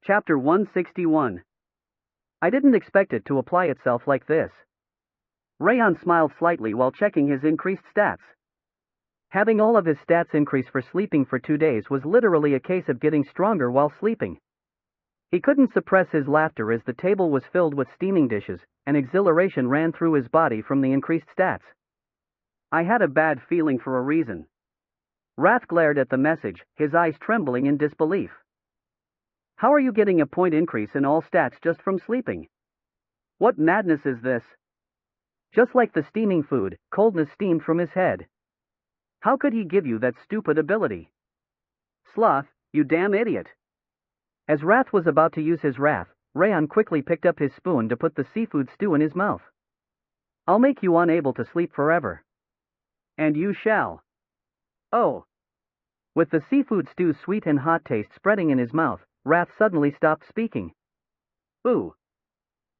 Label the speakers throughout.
Speaker 1: Chapter 161. I didn't expect it to apply itself like this. Raon smiled slightly while checking his increased stats. Having all of his stats increase for sleeping for 2 days was literally a case of getting stronger while sleeping. He couldn't suppress his laughter as the table was filled with steaming dishes, and exhilaration ran through his body from the increased stats. I had a bad feeling for a reason. Wrath glared at the message, his eyes trembling in disbelief. How are you getting a point increase in all stats just from sleeping? What madness is this? Just like the steaming food, coldness steamed from his head. How could he give you that stupid ability? Sloth, you damn idiot. As Wrath was about to use his wrath, Raon quickly picked up his spoon to put the seafood stew in his mouth. I'll make you unable to sleep forever. And you shall. Oh. With the seafood stew's sweet and hot taste spreading in his mouth, Wrath suddenly stopped speaking. Ooh.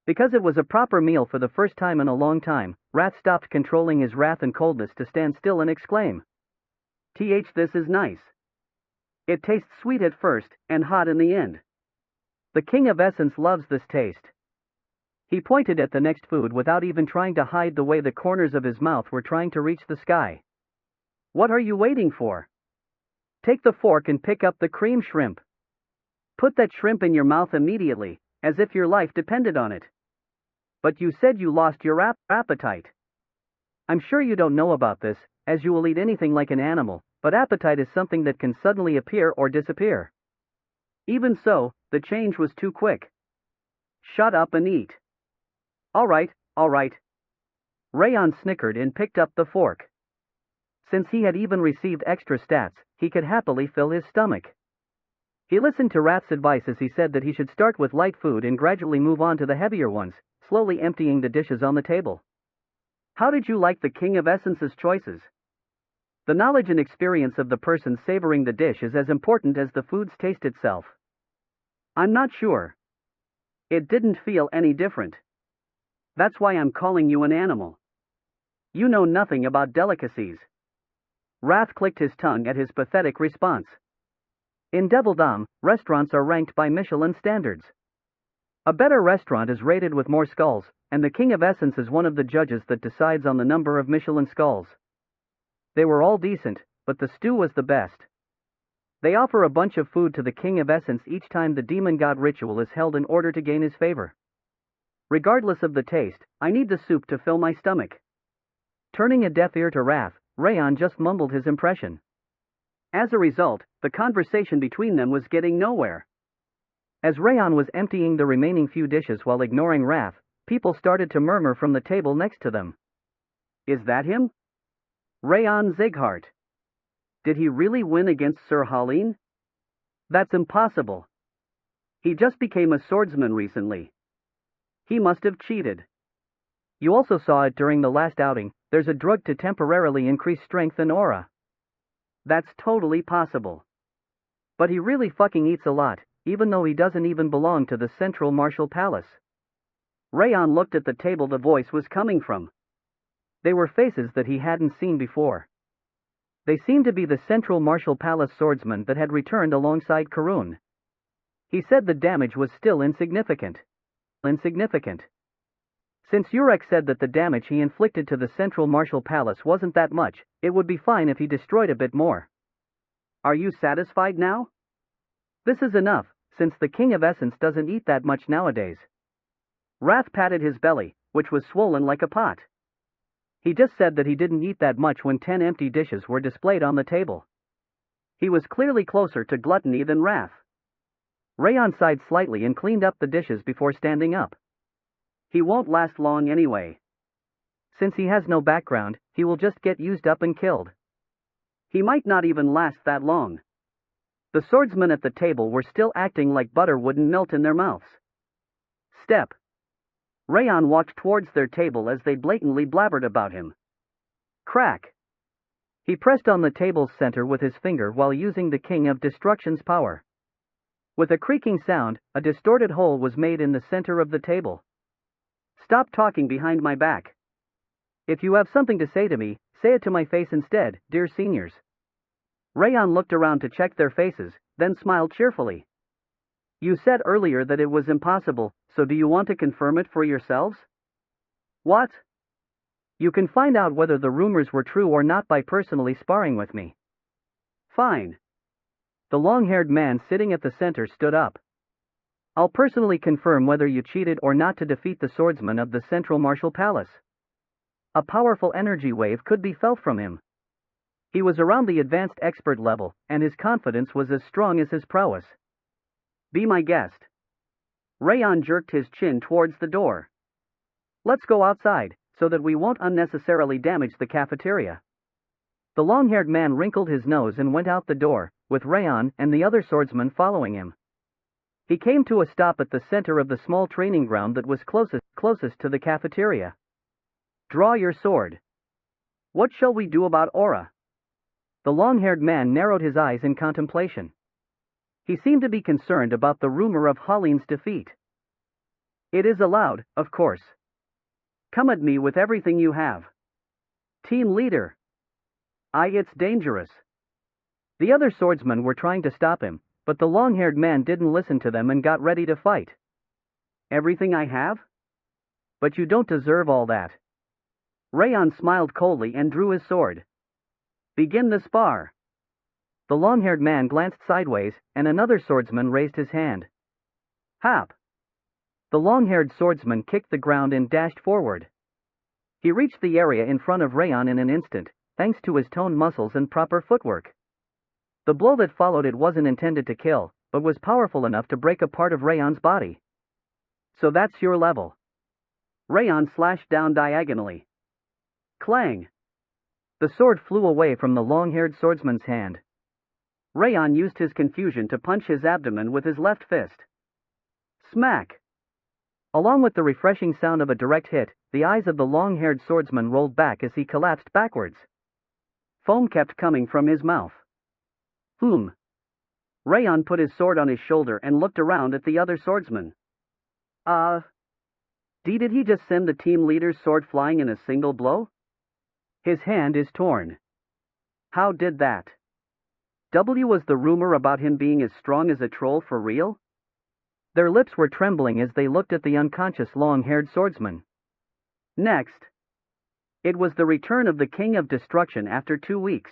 Speaker 1: Because it was a proper meal for the first time in a long time, Wrath stopped controlling his wrath and coldness to stand still and exclaim. This is nice. It tastes sweet at first, and hot in the end. The King of Essence loves this taste. He pointed at the next food without even trying to hide the way the corners of his mouth were trying to reach the sky. What are you waiting for? Take the fork and pick up the cream shrimp. Put that shrimp in your mouth immediately, as if your life depended on it. But you said you lost your appetite. I'm sure you don't know about this, as you will eat anything like an animal, but appetite is something that can suddenly appear or disappear. Even so, the change was too quick. Shut up and eat. All right. Raon snickered and picked up the fork. Since he had even received extra stats, he could happily fill his stomach. He listened to Wrath's advice as he said that he should start with light food and gradually move on to the heavier ones, slowly emptying the dishes on the table. How did you like the King of Essence's choices? The knowledge and experience of the person savoring the dish is as important as the food's taste itself. I'm not sure. It didn't feel any different. That's why I'm calling you an animal. You know nothing about delicacies. Wrath clicked his tongue at his pathetic response. In Devildom, restaurants are ranked by Michelin standards. A better restaurant is rated with more skulls, and the King of Essence is one of the judges that decides on the number of Michelin skulls. They were all decent, but the stew was the best. They offer a bunch of food to the King of Essence each time the demon god ritual is held in order to gain his favor. Regardless of the taste, I need the soup to fill my stomach. Turning a deaf ear to Wrath, Raon just mumbled his impression. As a result, the conversation between them was getting nowhere. As Raon was emptying the remaining few dishes while ignoring Wrath, people started to murmur from the table next to them. Is that him? Raon Zighart. Did he really win against Sir Haleen? That's impossible. He just became a swordsman recently. He must have cheated. You also saw it during the last outing, there's a drug to temporarily increase strength and aura. That's totally possible. But he really fucking eats a lot, even though he doesn't even belong to the Central Martial Palace. Raon looked at the table the voice was coming from. They were faces that he hadn't seen before. They seemed to be the Central Martial Palace swordsmen that had returned alongside Karun. He said the damage was still insignificant. Since Urek said that the damage he inflicted to the Central Martial Palace wasn't that much, it would be fine if he destroyed a bit more. Are you satisfied now? This is enough, since the King of Essence doesn't eat that much nowadays. Wrath patted his belly, which was swollen like a pot. He just said that he didn't eat that much when 10 empty dishes were displayed on the table. He was clearly closer to gluttony than Wrath. Raon sighed slightly and cleaned up the dishes before standing up. He won't last long anyway. Since he has no background, he will just get used up and killed. He might not even last that long. The swordsmen at the table were still acting like butter wouldn't melt in their mouths. Step. Raon walked towards their table as they blatantly blabbered about him. Crack. He pressed on the table's center with his finger while using the King of Destruction's power. With a creaking sound, a distorted hole was made in the center of the table. Stop talking behind my back. If you have something to say to me, say it to my face instead, dear seniors. Raon looked around to check their faces, then smiled cheerfully. You said earlier that it was impossible, so do you want to confirm it for yourselves? What? You can find out whether the rumors were true or not by personally sparring with me. Fine. The long-haired man sitting at the center stood up. I'll personally confirm whether you cheated or not to defeat the swordsman of the Central Martial Palace. A powerful energy wave could be felt from him. He was around the advanced expert level, and his confidence was as strong as his prowess. Be my guest. Raon jerked his chin towards the door. Let's go outside, so that we won't unnecessarily damage the cafeteria. The long-haired man wrinkled his nose and went out the door, with Raon and the other swordsman following him. He came to a stop at the center of the small training ground that was closest to the cafeteria. Draw your sword. What shall we do about Aura? The long-haired man narrowed his eyes in contemplation. He seemed to be concerned about the rumor of Haline's defeat. It is allowed, of course. Come at me with everything you have. Team leader. It's dangerous. The other swordsmen were trying to stop him, but the long-haired man didn't listen to them and got ready to fight. Everything I have? But you don't deserve all that. Raon smiled coldly and drew his sword. Begin the spar. The long-haired man glanced sideways, and another swordsman raised his hand. Hap! The long-haired swordsman kicked the ground and dashed forward. He reached the area in front of Raon in an instant, thanks to his toned muscles and proper footwork. The blow that followed it wasn't intended to kill, but was powerful enough to break a part of Raon's body. So that's your level. Raon slashed down diagonally. Clang! The sword flew away from the long-haired swordsman's hand. Raon used his confusion to punch his abdomen with his left fist. Smack! Along with the refreshing sound of a direct hit, the eyes of the long-haired swordsman rolled back as he collapsed backwards. Foam kept coming from his mouth. Raon put his sword on his shoulder and looked around at the other swordsman. Did he just send the team leader's sword flying in a single blow? His hand is torn. How did that? Was the rumor about him being as strong as a troll for real? Their lips were trembling as they looked at the unconscious long-haired swordsman. Next. It was the return of the King of Destruction after 2 weeks.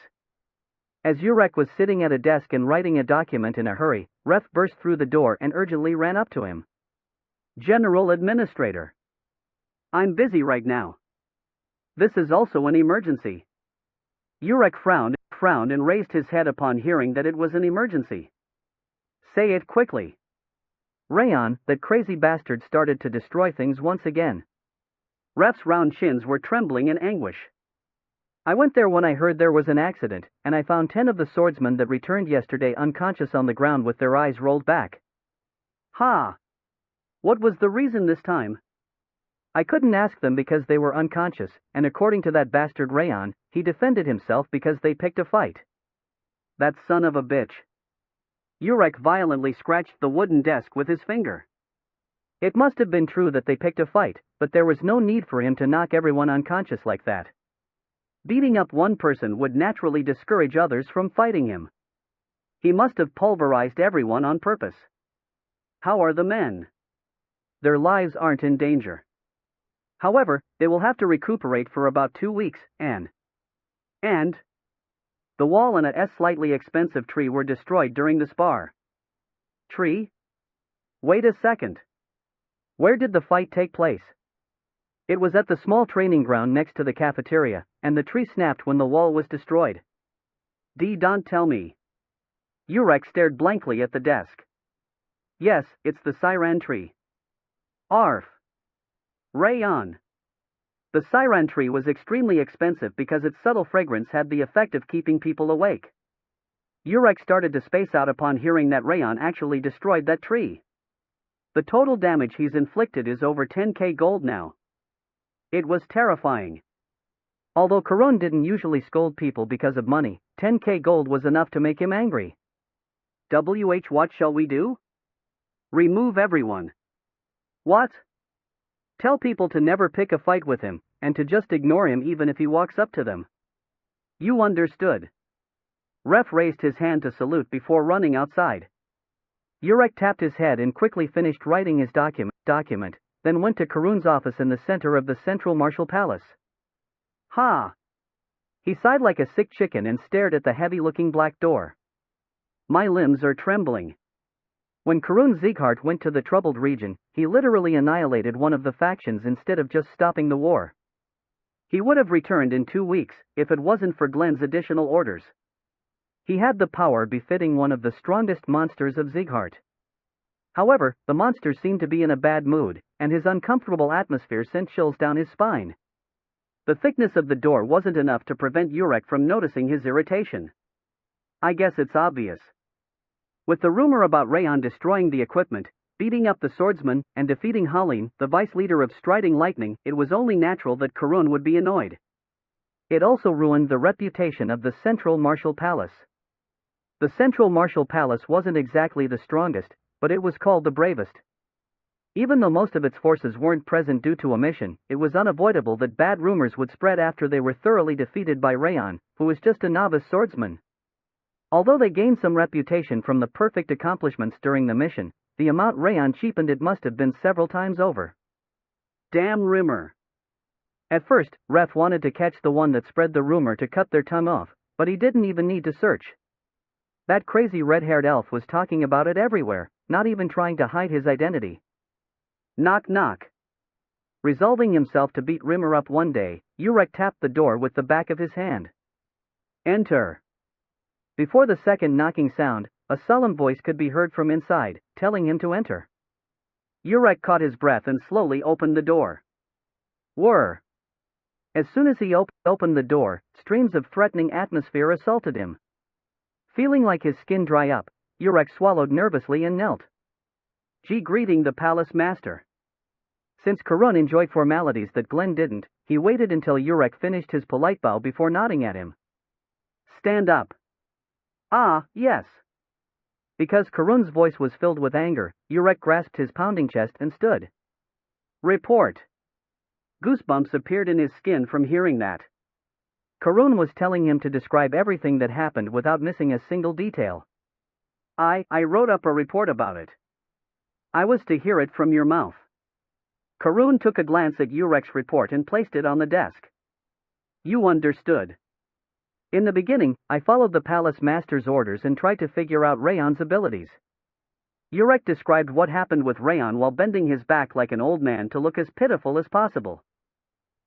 Speaker 1: As Urek was sitting at a desk and writing a document in a hurry, Ref burst through the door and urgently ran up to him. General Administrator. I'm busy right now. This is also an emergency. Urek frowned and raised his head upon hearing that it was an emergency. Say it quickly. Raon, that crazy bastard, started to destroy things once again. Ref's round chins were trembling in anguish. I went there when I heard there was an accident, and I found 10 of the swordsmen that returned yesterday unconscious on the ground with their eyes rolled back. Ha! What was the reason this time? I couldn't ask them because they were unconscious, and according to that bastard Raon, he defended himself because they picked a fight. That son of a bitch. Urek violently scratched the wooden desk with his finger. It must have been true that they picked a fight, but there was no need for him to knock everyone unconscious like that. Beating up one person would naturally discourage others from fighting him. He must have pulverized everyone on purpose. How are the men? Their lives aren't in danger. However, they will have to recuperate for about 2 weeks, and the wall and a slightly expensive tree were destroyed during the spar. Tree? Wait a second. Where did the fight take place? It was at the small training ground next to the cafeteria, and the tree snapped when the wall was destroyed. Don't tell me. Urek stared blankly at the desk. Yes, it's the Siran tree. Arf. Raon. The Siran tree was extremely expensive because its subtle fragrance had the effect of keeping people awake. Urek started to space out upon hearing that Raon actually destroyed that tree. The total damage he's inflicted is over 10k gold now. It was terrifying. Although Caron didn't usually scold people because of money, 10k gold was enough to make him angry. What shall we do? Remove everyone. What? Tell people to never pick a fight with him, and to just ignore him even if he walks up to them. You understood. Ref raised his hand to salute before running outside. Yurek tapped his head and quickly finished writing his document, then went to Karun's office in the center of the central martial palace. Ha! He sighed like a sick chicken and stared at the heavy-looking black door. My limbs are trembling. When Karun Sieghart went to the troubled region, he literally annihilated one of the factions instead of just stopping the war. He would have returned in 2 weeks, if it wasn't for Glenn's additional orders. He had the power befitting one of the strongest monsters of Sieghart. However, the monster seemed to be in a bad mood, and his uncomfortable atmosphere sent chills down his spine. The thickness of the door wasn't enough to prevent Yurek from noticing his irritation. I guess it's obvious. With the rumor about Raon destroying the equipment, beating up the swordsman, and defeating Halin, the vice leader of Striding Lightning, it was only natural that Karun would be annoyed. It also ruined the reputation of the Central Martial Palace. The Central Martial Palace wasn't exactly the strongest, but it was called the bravest. Even though most of its forces weren't present due to omission, it was unavoidable that bad rumors would spread after they were thoroughly defeated by Raon, who was just a novice swordsman. Although they gained some reputation from the perfect accomplishments during the mission, the amount Raon cheapened it must have been several times over. Damn rumor. At first, Ref wanted to catch the one that spread the rumor to cut their tongue off, but he didn't even need to search. That crazy red-haired elf was talking about it everywhere, not even trying to hide his identity. Knock knock. Resolving himself to beat Rimmer up one day, Yurek tapped the door with the back of his hand. Enter. Before the second knocking sound, a solemn voice could be heard from inside, telling him to enter. Yurek caught his breath and slowly opened the door. Whir. As soon as he opened the door, streams of threatening atmosphere assaulted him. Feeling like his skin dry up, Yurek swallowed nervously and knelt. Greeting the palace master. Since Karun enjoyed formalities that Glenn didn't, he waited until Yurek finished his polite bow before nodding at him. Stand up. Ah, yes. Because Karun's voice was filled with anger, Yurek grasped his pounding chest and stood. Report. Goosebumps appeared in his skin from hearing that. Karun was telling him to describe everything that happened without missing a single detail. I wrote up a report about it. I was to hear it from your mouth. Karun took a glance at Yurek's report and placed it on the desk. You understood. In the beginning, I followed the palace master's orders and tried to figure out Raon's abilities. Yurek described what happened with Raon while bending his back like an old man to look as pitiful as possible.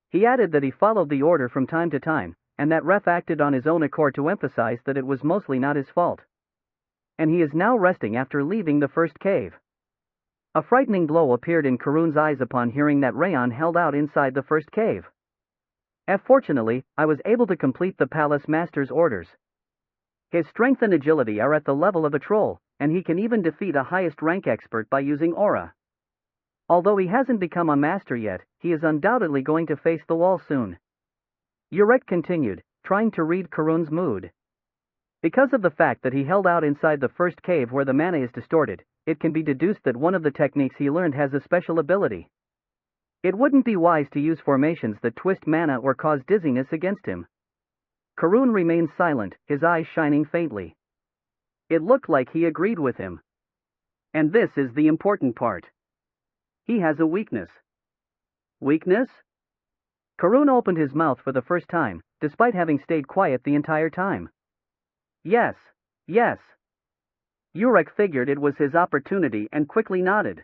Speaker 1: He added that he followed the order from time to time, and that Ref acted on his own accord to emphasize that it was mostly not his fault. And he is now resting after leaving the first cave. A frightening glow appeared in Karun's eyes upon hearing that Raon held out inside the first cave. Fortunately, I was able to complete the palace master's orders. His strength and agility are at the level of a troll, and he can even defeat a highest rank expert by using aura. Although he hasn't become a master yet, he is undoubtedly going to face the wall soon. Yurek continued, trying to read Karun's mood. Because of the fact that he held out inside the first cave where the mana is distorted, it can be deduced that one of the techniques he learned has a special ability. It wouldn't be wise to use formations that twist mana or cause dizziness against him. Karun remained silent, his eyes shining faintly. It looked like he agreed with him. And this is the important part. He has a weakness. Weakness? Karun opened his mouth for the first time, despite having stayed quiet the entire time. Yes. Yurek figured it was his opportunity and quickly nodded.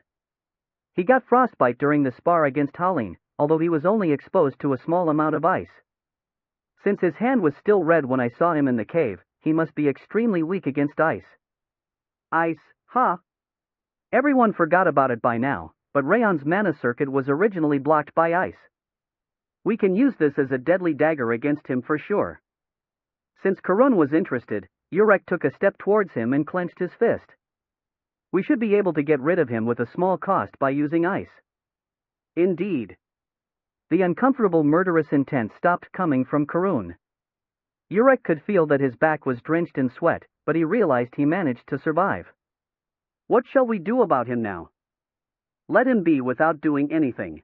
Speaker 1: He got frostbite during the spar against Halin, although he was only exposed to a small amount of ice. Since his hand was still red when I saw him in the cave, he must be extremely weak against ice. Ice, huh? Everyone forgot about it by now, but Raon's mana circuit was originally blocked by ice. We can use this as a deadly dagger against him for sure. Since Karun was interested, Yurek took a step towards him and clenched his fist. We should be able to get rid of him with a small cost by using ice. Indeed. The uncomfortable murderous intent stopped coming from Karun. Yurek could feel that his back was drenched in sweat, but he realized he managed to survive. What shall we do about him now? Let him be without doing anything.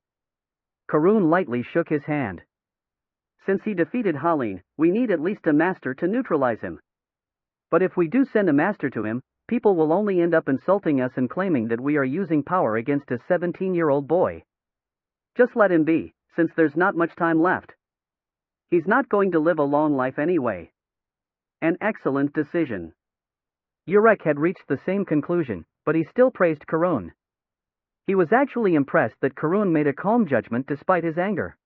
Speaker 1: Karun lightly shook his hand. Since he defeated Halin, we need at least a master to neutralize him. But if we do send a master to him, people will only end up insulting us and claiming that we are using power against a 17-year-old boy. Just let him be, since there's not much time left. He's not going to live a long life anyway. An excellent decision. Yurek had reached the same conclusion, but he still praised Karun. He was actually impressed that Karun made a calm judgment despite his anger.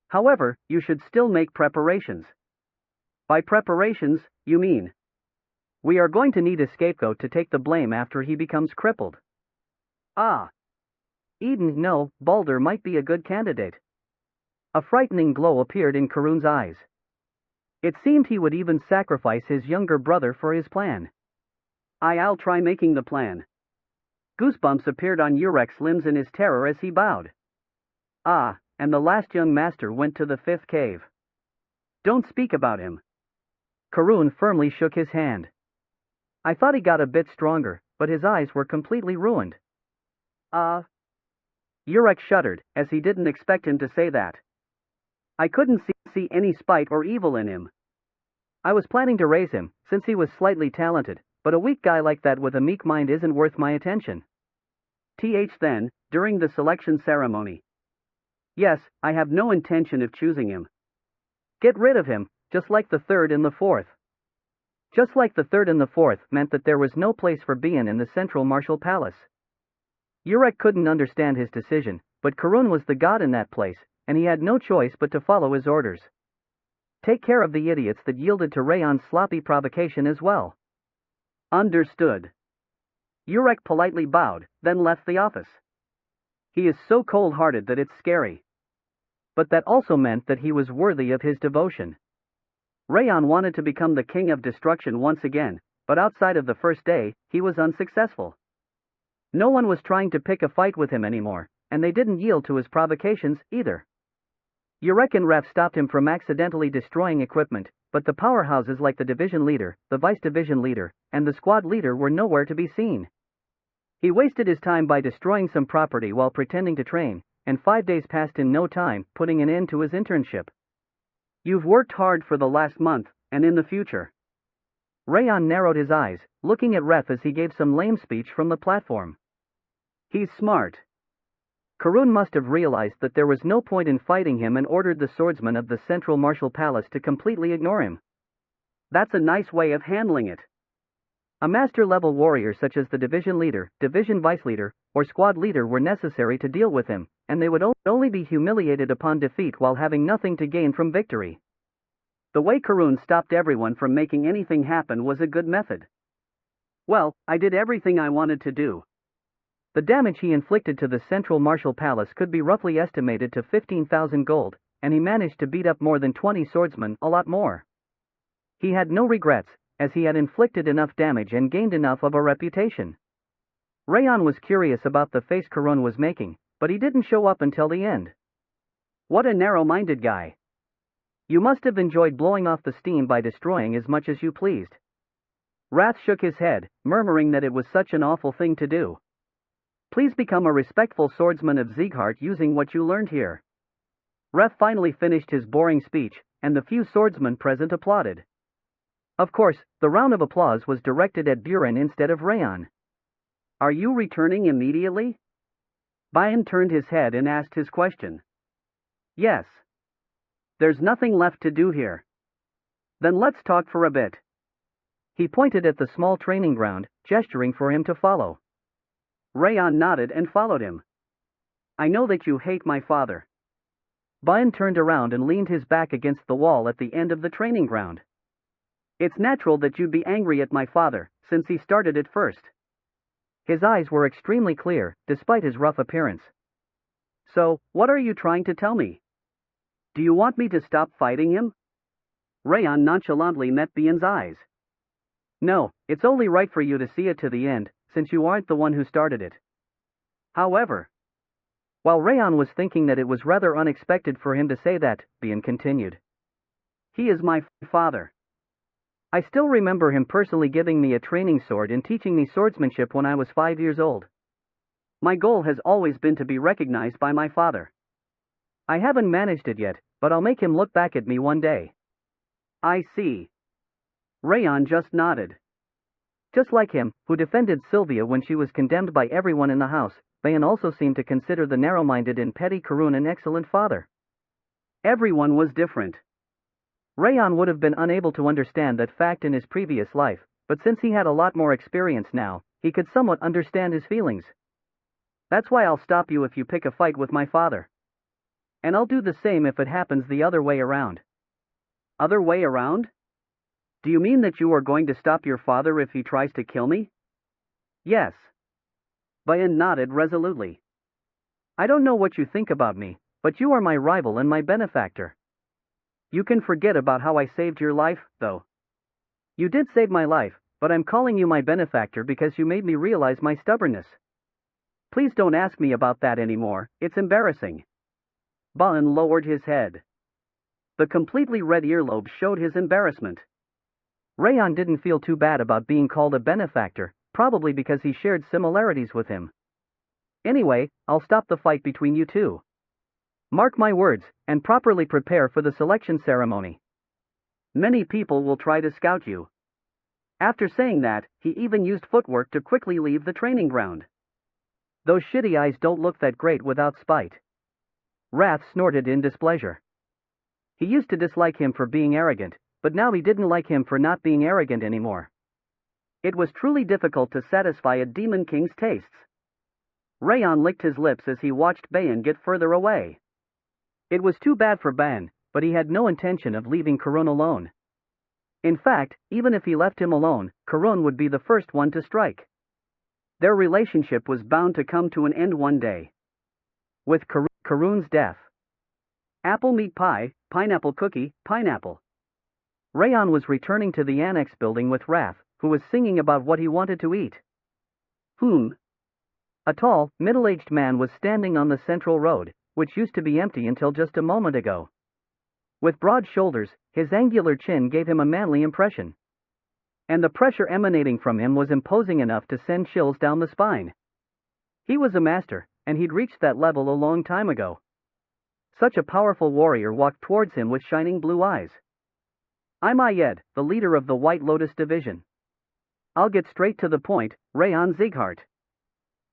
Speaker 1: However, you should still make preparations. By preparations, you mean? We are going to need a scapegoat to take the blame after he becomes crippled. Ah. Eden, no, Balder might be a good candidate. A frightening glow appeared in Karun's eyes. It seemed he would even sacrifice his younger brother for his plan. I'll try making the plan. Goosebumps appeared on Yurek's limbs in his terror as he bowed. Ah, and the last young master went to the fifth cave. Don't speak about him. Karun firmly shook his hand. I thought he got a bit stronger, but his eyes were completely ruined. Yurek shuddered, as he didn't expect him to say that. I couldn't see any spite or evil in him. I was planning to raise him, since he was slightly talented, but a weak guy like that with a meek mind isn't worth my attention. Then, during the selection ceremony. Yes, I have no intention of choosing him. Get rid of him, just like the third and the fourth. Just like the third and the fourth meant that there was no place for Bian in the central martial palace. Yurek couldn't understand his decision, but Karun was the god in that place, and he had no choice but to follow his orders. Take care of the idiots that yielded to Raon's sloppy provocation as well. Understood. Yurek politely bowed, then left the office. He is so cold-hearted that it's scary. But that also meant that he was worthy of his devotion. Raon wanted to become the king of destruction once again, but outside of the first day, he was unsuccessful. No one was trying to pick a fight with him anymore, and they didn't yield to his provocations, either. Yurek and Ref stopped him from accidentally destroying equipment, but the powerhouses like the division leader, the vice division leader, and the squad leader were nowhere to be seen. He wasted his time by destroying some property while pretending to train, and 5 days passed in no time, putting an end to his internship. You've worked hard for the last month, and in the future. Raon narrowed his eyes, looking at Ref as he gave some lame speech from the platform. He's smart. Karun must have realized that there was no point in fighting him and ordered the swordsman of the Central Martial Palace to completely ignore him. That's a nice way of handling it. A master-level warrior such as the division leader, division vice leader, or squad leader were necessary to deal with him, and they would only be humiliated upon defeat while having nothing to gain from victory. The way Karun stopped everyone from making anything happen was a good method. Well, I did everything I wanted to do. The damage he inflicted to the Central Martial Palace could be roughly estimated to 15,000 gold, and he managed to beat up more than 20 swordsmen, a lot more. He had no regrets, as he had inflicted enough damage and gained enough of a reputation. Raon was curious about the face Karun was making, but he didn't show up until the end. What a narrow-minded guy. You must have enjoyed blowing off the steam by destroying as much as you pleased. Wrath shook his head, murmuring that it was such an awful thing to do. Please become a respectful swordsman of Sieghart using what you learned here. Ref finally finished his boring speech, and the few swordsmen present applauded. Of course, the round of applause was directed at Buren instead of Raon. Are you returning immediately? Bian turned his head and asked his question. Yes. There's nothing left to do here. Then let's talk for a bit. He pointed at the small training ground, gesturing for him to follow. Raon nodded and followed him. I know that you hate my father. Bian turned around and leaned his back against the wall at the end of the training ground. It's natural that you'd be angry at my father, since he started it first. His eyes were extremely clear, despite his rough appearance. So, what are you trying to tell me? Do you want me to stop fighting him? Raon nonchalantly met Bian's eyes. No, it's only right for you to see it to the end, since you aren't the one who started it. However, while Raon was thinking that it was rather unexpected for him to say that, Bian continued. He is my father. I still remember him personally giving me a training sword and teaching me swordsmanship when I was 5 years old. My goal has always been to be recognized by my father. I haven't managed it yet, but I'll make him look back at me one day. I see. Raon just nodded. Just like him, who defended Sylvia when she was condemned by everyone in the house, Bayan also seemed to consider the narrow-minded and petty Karun an excellent father. Everyone was different. Raon would have been unable to understand that fact in his previous life, but since he had a lot more experience now, he could somewhat understand his feelings. That's why I'll stop you if you pick a fight with my father. And I'll do the same if it happens the other way around. Other way around? Do you mean that you are going to stop your father if he tries to kill me? Yes. Bayan nodded resolutely. I don't know what you think about me, but you are my rival and my benefactor. You can forget about how I saved your life, though. You did save my life, but I'm calling you my benefactor because you made me realize my stubbornness. Please don't ask me about that anymore, it's embarrassing. Bayan lowered his head. The completely red earlobe showed his embarrassment. Raon didn't feel too bad about being called a benefactor, probably because he shared similarities with him. Anyway, I'll stop the fight between you two. Mark my words, and properly prepare for the selection ceremony. Many people will try to scout you. After saying that, he even used footwork to quickly leave the training ground. Those shitty eyes don't look that great without spite. Wrath snorted in displeasure. He used to dislike him for being arrogant, but now he didn't like him for not being arrogant anymore. It was truly difficult to satisfy a demon king's tastes. Raon licked his lips as he watched Bayan get further away. It was too bad for Bayan, but he had no intention of leaving Karun alone. In fact, even if he left him alone, Karun would be the first one to strike. Their relationship was bound to come to an end one day. With Karun's death. Apple meat pie, pineapple cookie, pineapple. Raon was returning to the annex building with Wrath, who was singing about what he wanted to eat. A tall, middle-aged man was standing on the central road, which used to be empty until just a moment ago. With broad shoulders, his angular chin gave him a manly impression. And the pressure emanating from him was imposing enough to send chills down the spine. He was a master, and he'd reached that level a long time ago. Such a powerful warrior walked towards him with shining blue eyes. I'm Ayed, the leader of the White Lotus Division. I'll get straight to the point, Raon Zieghart.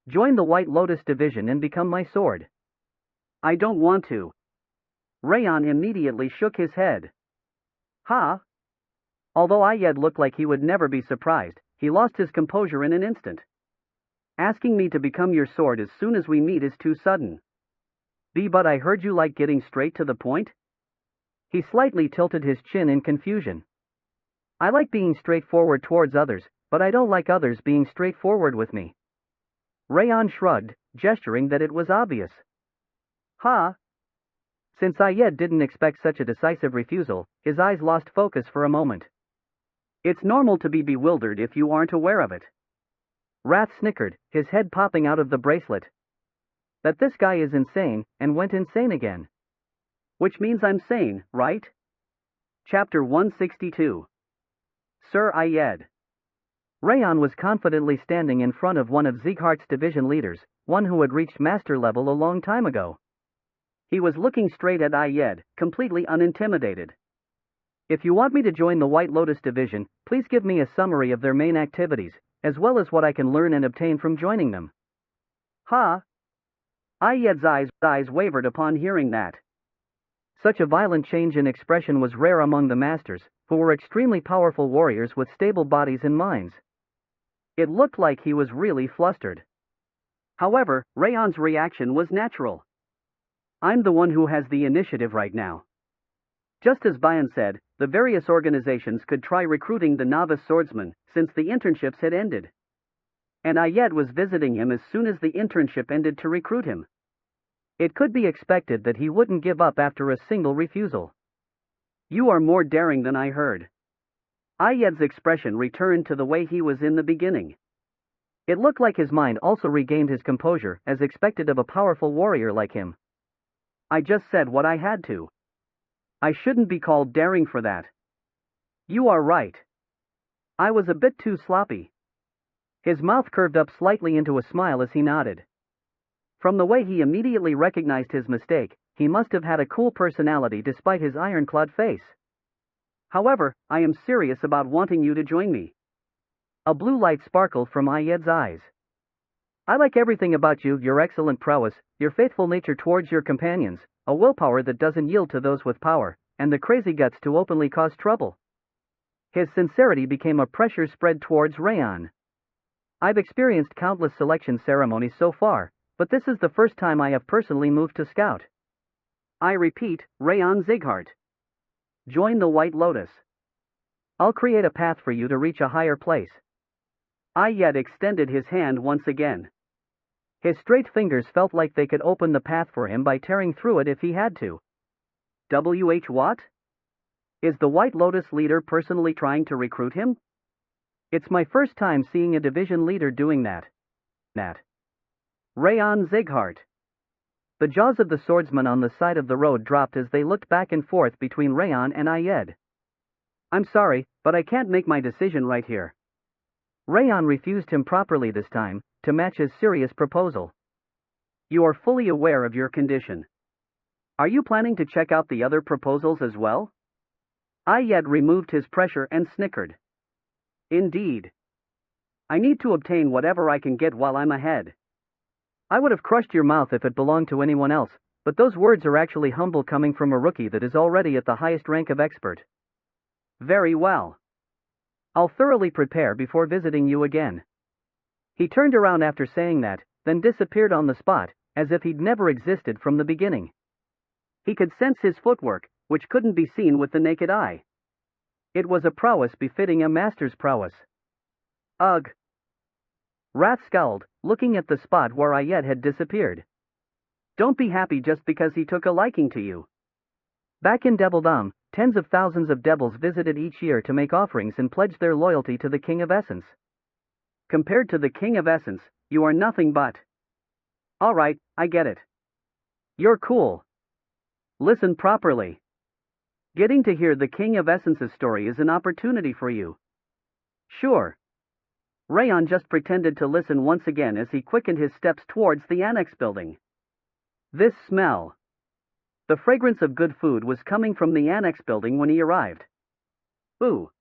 Speaker 1: Join the White Lotus Division and become my sword. I don't want to. Raon immediately shook his head. Ha! Although Ayed looked like he would never be surprised, he lost his composure in an instant. Asking me to become your sword as soon as we meet is too sudden. But I heard you like getting straight to the point? He slightly tilted his chin in confusion. I like being straightforward towards others, but I don't like others being straightforward with me. Raon shrugged, gesturing that it was obvious. Ha! Since Ayed didn't expect such a decisive refusal, his eyes lost focus for a moment. It's normal to be bewildered if you aren't aware of it. Wrath snickered, his head popping out of the bracelet. That this guy is insane, and went insane again. Which means I'm sane, right? Chapter 162. Sir Ayed. Raon was confidently standing in front of one of Zieghart's division leaders, one who had reached master level a long time ago. He was looking straight at Ayed, completely unintimidated. If you want me to join the White Lotus Division, please give me a summary of their main activities, as well as what I can learn and obtain from joining them. Ha! Ayed's eyes wavered upon hearing that. Such a violent change in expression was rare among the masters, who were extremely powerful warriors with stable bodies and minds. It looked like he was really flustered. However, Raon's reaction was natural. I'm the one who has the initiative right now. Just as Bayan said, the various organizations could try recruiting the novice swordsman, since the internships had ended. And Ayed was visiting him as soon as the internship ended to recruit him. It could be expected that he wouldn't give up after a single refusal. You are more daring than I heard. Ayed's expression returned to the way he was in the beginning. It looked like his mind also regained his composure, as expected of a powerful warrior like him. I just said what I had to. I shouldn't be called daring for that. You are right. I was a bit too sloppy. His mouth curved up slightly into a smile as he nodded. From the way he immediately recognized his mistake, he must have had a cool personality despite his ironclad face. However, I am serious about wanting you to join me. A blue light sparkled from Ayed's eyes. I like everything about you, your excellent prowess, your faithful nature towards your companions, a willpower that doesn't yield to those with power, and the crazy guts to openly cause trouble. His sincerity became a pressure spread towards Raon. I've experienced countless selection ceremonies so far, but this is the first time I have personally moved to scout. I repeat, Raon Zighart. Join the White Lotus. I'll create a path for you to reach a higher place. Ayed extended his hand once again. His straight fingers felt like they could open the path for him by tearing through it if he had to. What? Is the White Lotus leader personally trying to recruit him? It's my first time seeing a division leader doing that. Raon Zighart. The jaws of the swordsman on the side of the road dropped as they looked back and forth between Raon and Ayed. I'm sorry, but I can't make my decision right here. Raon refused him properly this time, to match his serious proposal. You are fully aware of your condition. Are you planning to check out the other proposals as well? Ayed removed his pressure and snickered. Indeed. I need to obtain whatever I can get while I'm ahead. I would have crushed your mouth if it belonged to anyone else, but those words are actually humble coming from a rookie that is already at the highest rank of expert. Very well. I'll thoroughly prepare before visiting you again. He turned around after saying that, then disappeared on the spot, as if he'd never existed from the beginning. He could sense his footwork, which couldn't be seen with the naked eye. It was a prowess befitting a master's prowess. Ugh! Rat scowled, looking at the spot where Ayed had disappeared. Don't be happy just because he took a liking to you. Back in Devildom, tens of thousands of devils visited each year to make offerings and pledge their loyalty to the King of Essence. Compared to the King of Essence, you are nothing but... Alright, I get it. You're cool. Listen properly. Getting to hear the King of Essence's story is an opportunity for you. Sure. Raon just pretended to listen once again as he quickened his steps towards the annex building. This smell. The fragrance of good food was coming from the annex building when he arrived. Ooh.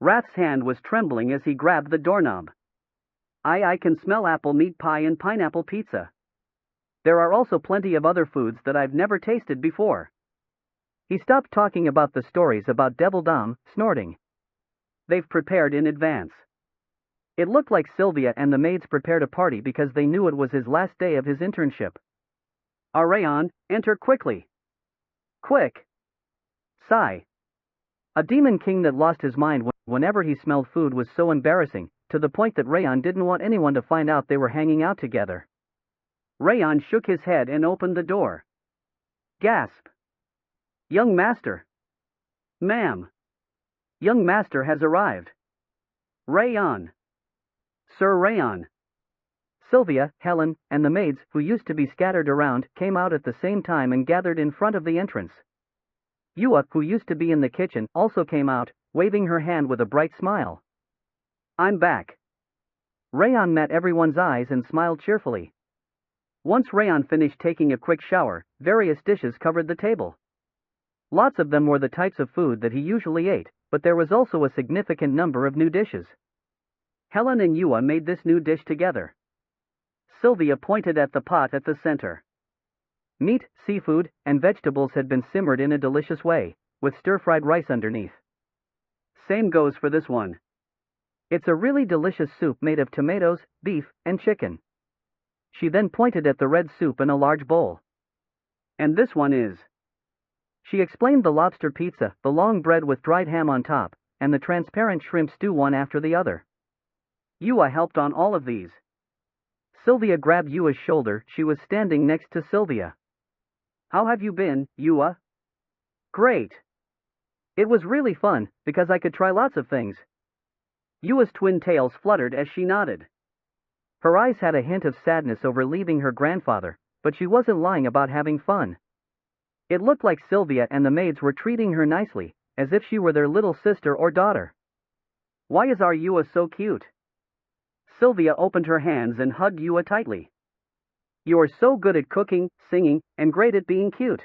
Speaker 1: Rat's hand was trembling as he grabbed the doorknob. I can smell apple meat pie and pineapple pizza. There are also plenty of other foods that I've never tasted before. He stopped talking about the stories about Devildom, snorting. They've prepared in advance. It looked like Sylvia and the maids prepared a party because they knew it was his last day of his internship. Raon, enter quickly. Quick! Sigh. A demon king that lost his mind whenever he smelled food was so embarrassing, to the point that Raon didn't want anyone to find out they were hanging out together. Raon shook his head and opened the door. Gasp! Young master! Ma'am! Young master has arrived. Raon! Sir Raon! Sylvia, Helen, and the maids, who used to be scattered around, came out at the same time and gathered in front of the entrance. Yua, who used to be in the kitchen, also came out, waving her hand with a bright smile. I'm back. Raon met everyone's eyes and smiled cheerfully. Once Raon finished taking a quick shower, various dishes covered the table. Lots of them were the types of food that he usually ate, but there was also a significant number of new dishes. Helen and Yua made this new dish together. Sylvia pointed at the pot at the center. Meat, seafood, and vegetables had been simmered in a delicious way, with stir-fried rice underneath. Same goes for this one. It's a really delicious soup made of tomatoes, beef, and chicken. She then pointed at the red soup in a large bowl. And this one is... She explained the lobster pizza, the long bread with dried ham on top, and the transparent shrimp stew one after the other. Yua helped on all of these. Sylvia grabbed Yua's shoulder. She was standing next to Sylvia. How have you been, Yua? Great. It was really fun, because I could try lots of things. Yua's twin tails fluttered as she nodded. Her eyes had a hint of sadness over leaving her grandfather, but she wasn't lying about having fun. It looked like Sylvia and the maids were treating her nicely, as if she were their little sister or daughter. Why is our Yua so cute? Sylvia opened her hands and hugged Yua tightly. You are so good at cooking, singing, and great at being cute.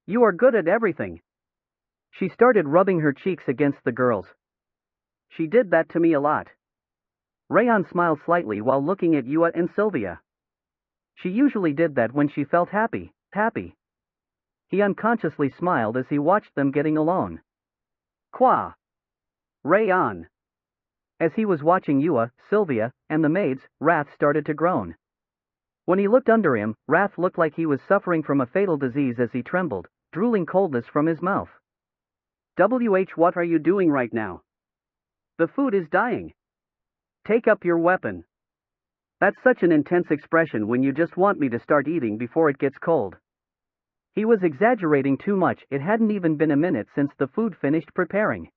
Speaker 1: You are good at everything. She started rubbing her cheeks against the girls. She did that to me a lot. Raon smiled slightly while looking at Yua and Sylvia. She usually did that when she felt happy. He unconsciously smiled as he watched them getting along. Qua. Raon. As he was watching Yua, Sylvia, and the maids, Wrath started to groan. When he looked under him, Wrath looked like he was suffering from a fatal disease as he trembled, drooling coldness from his mouth. What are you doing right now? The food is dying. Take up your weapon. That's such an intense expression when you just want me to start eating before it gets cold. He was exaggerating too much. It hadn't even been a minute since the food finished preparing.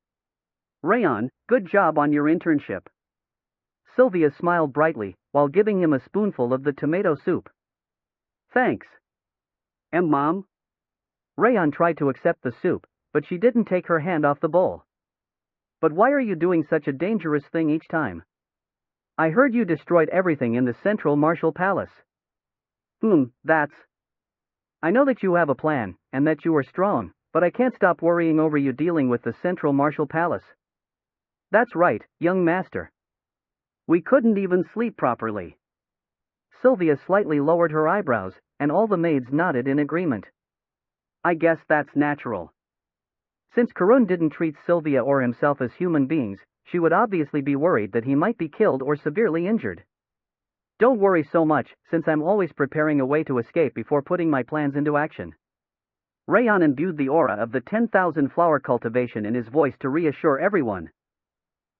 Speaker 1: Raon, good job on your internship. Sylvia smiled brightly, while giving him a spoonful of the tomato soup. Thanks. Mom? Raon tried to accept the soup, but she didn't take her hand off the bowl. But why are you doing such a dangerous thing each time? I heard you destroyed everything in the Central Martial Palace. That's... I know that you have a plan, and that you are strong, but I can't stop worrying over you dealing with the Central Martial Palace. That's right, young master. We couldn't even sleep properly. Sylvia slightly lowered her eyebrows, and all the maids nodded in agreement. I guess that's natural. Since Karun didn't treat Sylvia or himself as human beings, she would obviously be worried that he might be killed or severely injured. Don't worry so much, since I'm always preparing a way to escape before putting my plans into action. Raon imbued the aura of the 10,000 flower cultivation in his voice to reassure everyone.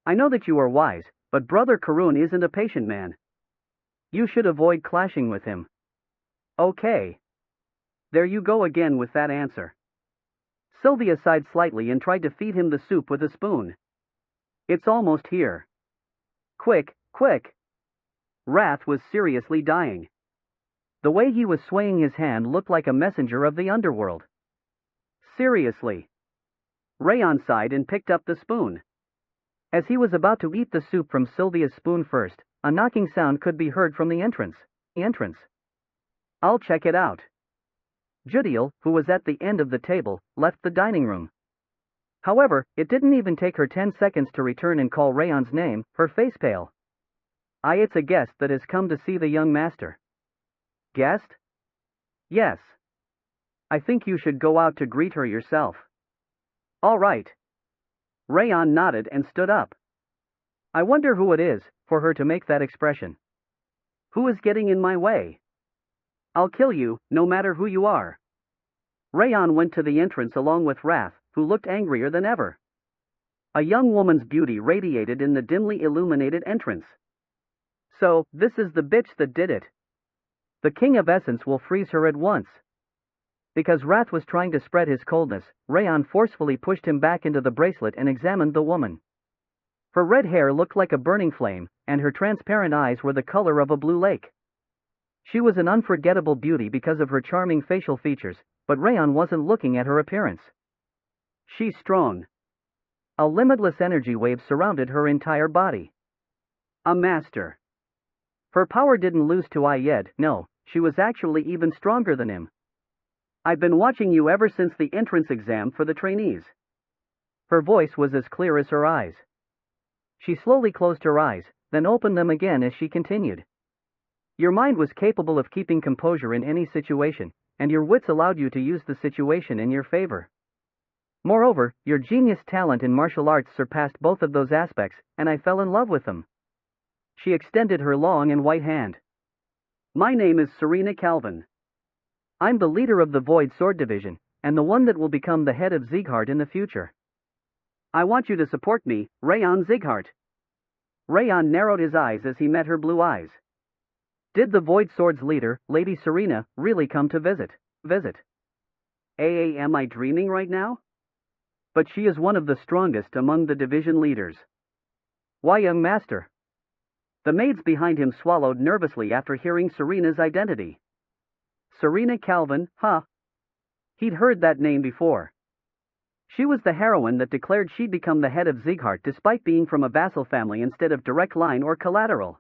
Speaker 1: I know that you are wise, but Brother Karun isn't a patient man. You should avoid clashing with him. Okay. There you go again with that answer. Sylvia sighed slightly and tried to feed him the soup with a spoon. It's almost here. Quick. Wrath was seriously dying. The way he was swaying his hand looked like a messenger of the underworld. Seriously. Raon sighed and picked up the spoon. As he was about to eat the soup from Sylvia's spoon first, a knocking sound could be heard from the entrance. I'll check it out. Judiel, who was at the end of the table, left the dining room. However, it didn't even take her 10 seconds to return and call Raon's name, her face pale. It's a guest that has come to see the young master. Guest? Yes. I think you should go out to greet her yourself. All right. Raon nodded and stood up. I wonder who it is, for her to make that expression. Who is getting in my way? I'll kill you, no matter who you are. Raon went to the entrance along with Wrath, who looked angrier than ever. A young woman's beauty radiated in the dimly illuminated entrance. So, this is the bitch that did it. The King of Essence will freeze her at once. Because Wrath was trying to spread his coldness, Raon forcefully pushed him back into the bracelet and examined the woman. Her red hair looked like a burning flame, and her transparent eyes were the color of a blue lake. She was an unforgettable beauty because of her charming facial features, but Raon wasn't looking at her appearance. She's strong. A limitless energy wave surrounded her entire body. A master. Her power didn't lose to Ayed, no, she was actually even stronger than him. I've been watching you ever since the entrance exam for the trainees. Her voice was as clear as her eyes. She slowly closed her eyes, then opened them again as she continued. Your mind was capable of keeping composure in any situation, and your wits allowed you to use the situation in your favor. Moreover, your genius talent in martial arts surpassed both of those aspects, and I fell in love with them. She extended her long and white hand. My name is Serena Calvin. I'm the leader of the Void Sword Division, and the one that will become the head of Sieghart in the future. I want you to support me, Raon Sieghart. Raon narrowed his eyes as he met her blue eyes. Did the Void Sword's leader, Lady Serena, really come to visit? Am I dreaming right now? But she is one of the strongest among the division leaders. Why, young master? The maids behind him swallowed nervously after hearing Serena's identity. Serena Calvin, huh? He'd heard that name before. She was the heroine that declared she'd become the head of Sieghart despite being from a vassal family instead of direct line or collateral.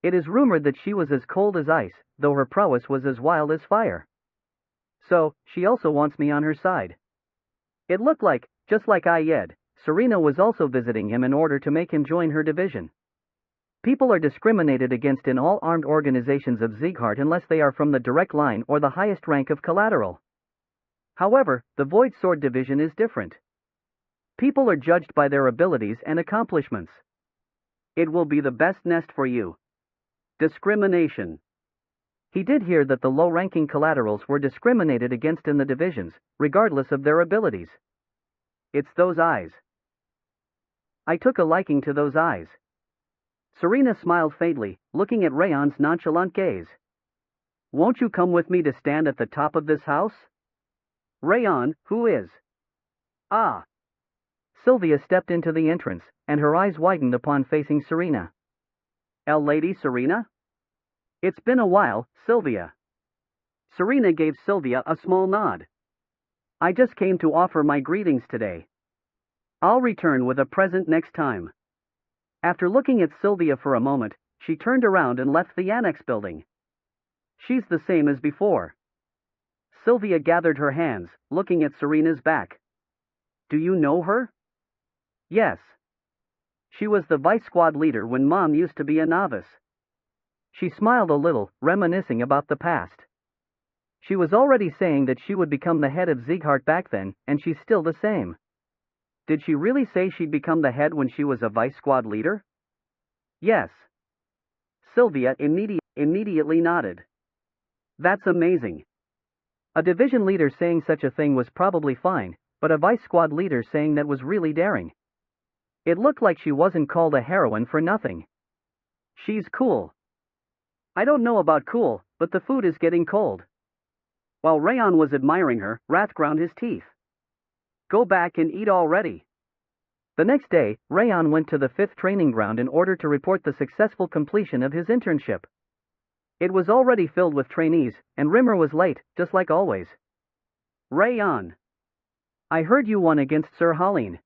Speaker 1: It is rumored that she was as cold as ice, though her prowess was as wild as fire. So, she also wants me on her side. It looked like, just like Ayed, Serena was also visiting him in order to make him join her division. People are discriminated against in all armed organizations of Sieghart unless they are from the direct line or the highest rank of collateral. However, the Void Sword Division is different. People are judged by their abilities and accomplishments. It will be the best nest for you. Discrimination. He did hear that the low-ranking collaterals were discriminated against in the divisions, regardless of their abilities. It's those eyes. I took a liking to those eyes. Serena smiled faintly, looking at Raon's nonchalant gaze. Won't you come with me to stand at the top of this house? Raon, who is? Ah. Sylvia stepped into the entrance, and her eyes widened upon facing Serena. Lady Serena? It's been a while, Sylvia. Serena gave Sylvia a small nod. I just came to offer my greetings today. I'll return with a present next time. After looking at Sylvia for a moment, she turned around and left the annex building. She's the same as before. Sylvia gathered her hands, looking at Serena's back. Do you know her? Yes. She was the vice squad leader when Mom used to be a novice. She smiled a little, reminiscing about the past. She was already saying that she would become the head of Sieghart back then, and she's still the same. Did she really say she'd become the head when she was a vice squad leader? Yes. Sylvia immediately nodded. That's amazing. A division leader saying such a thing was probably fine, but a vice squad leader saying that was really daring. It looked like she wasn't called a heroine for nothing. She's cool. I don't know about cool, but the food is getting cold. While Raon was admiring her, Wrath ground his teeth. Go back and eat already. The next day, Raon went to the 5th training ground in order to report the successful completion of his internship. It was already filled with trainees, and Rimmer was late, just like always. Raon. I heard you won against Sir Haleen.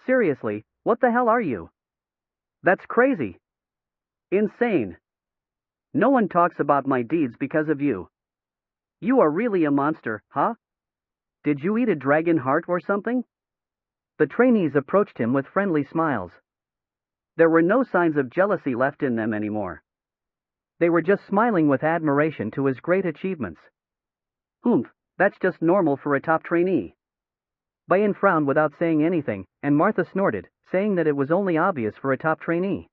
Speaker 1: Seriously, what the hell are you? That's crazy. Insane. No one talks about my deeds because of you. You are really a monster, huh? Did you eat a dragon heart or something? The trainees approached him with friendly smiles. There were no signs of jealousy left in them anymore. They were just smiling with admiration to his great achievements. That's just normal for a top trainee. Bayan frowned without saying anything, and Martha snorted, saying that it was only obvious for a top trainee.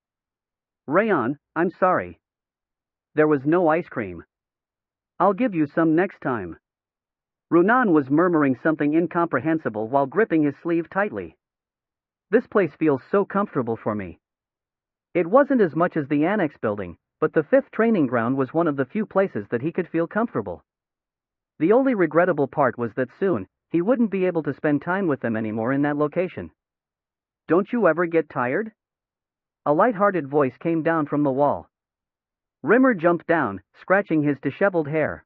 Speaker 1: Raon, I'm sorry. There was no ice cream. I'll give you some next time. Runan was murmuring something incomprehensible while gripping his sleeve tightly. This place feels so comfortable for me. It wasn't as much as the annex building, but the 5th training ground was one of the few places that he could feel comfortable. The only regrettable part was that soon, he wouldn't be able to spend time with them anymore in that location. Don't you ever get tired? A light-hearted voice came down from the wall. Rimmer jumped down, scratching his disheveled hair.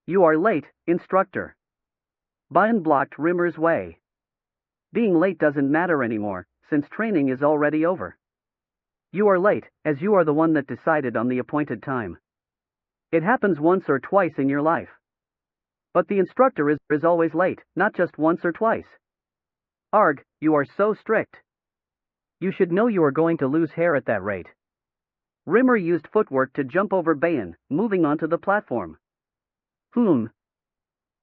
Speaker 1: You are late, instructor. Bayan blocked Rimmer's way. Being late doesn't matter anymore, since training is already over. You are late, as you are the one that decided on the appointed time. It happens once or twice in your life. But the instructor is always late, not just once or twice. Arg, you are so strict. You should know you are going to lose hair at that rate. Rimmer used footwork to jump over Bayan, moving onto the platform.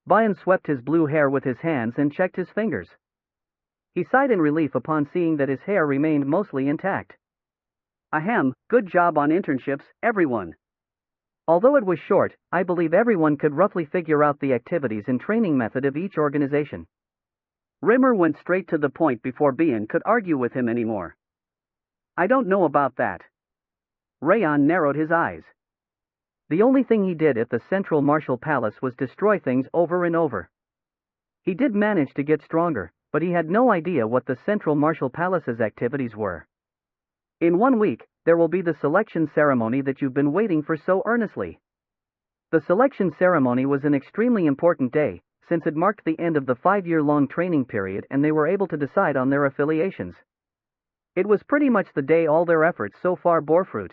Speaker 1: Bayan swept his blue hair with his hands and checked his fingers. He sighed in relief upon seeing that his hair remained mostly intact. Ahem, good job on internships, everyone. Although it was short, I believe everyone could roughly figure out the activities and training method of each organization. Rimmer went straight to the point before Bayan could argue with him anymore. I don't know about that. Raon narrowed his eyes. The only thing he did at the Central Martial Palace was destroy things over and over. He did manage to get stronger, but he had no idea what the Central Martial Palace's activities were. In 1 week, there will be the selection ceremony that you've been waiting for so earnestly. The selection ceremony was an extremely important day, since it marked the end of the 5-year-long training period and they were able to decide on their affiliations. It was pretty much the day all their efforts so far bore fruit.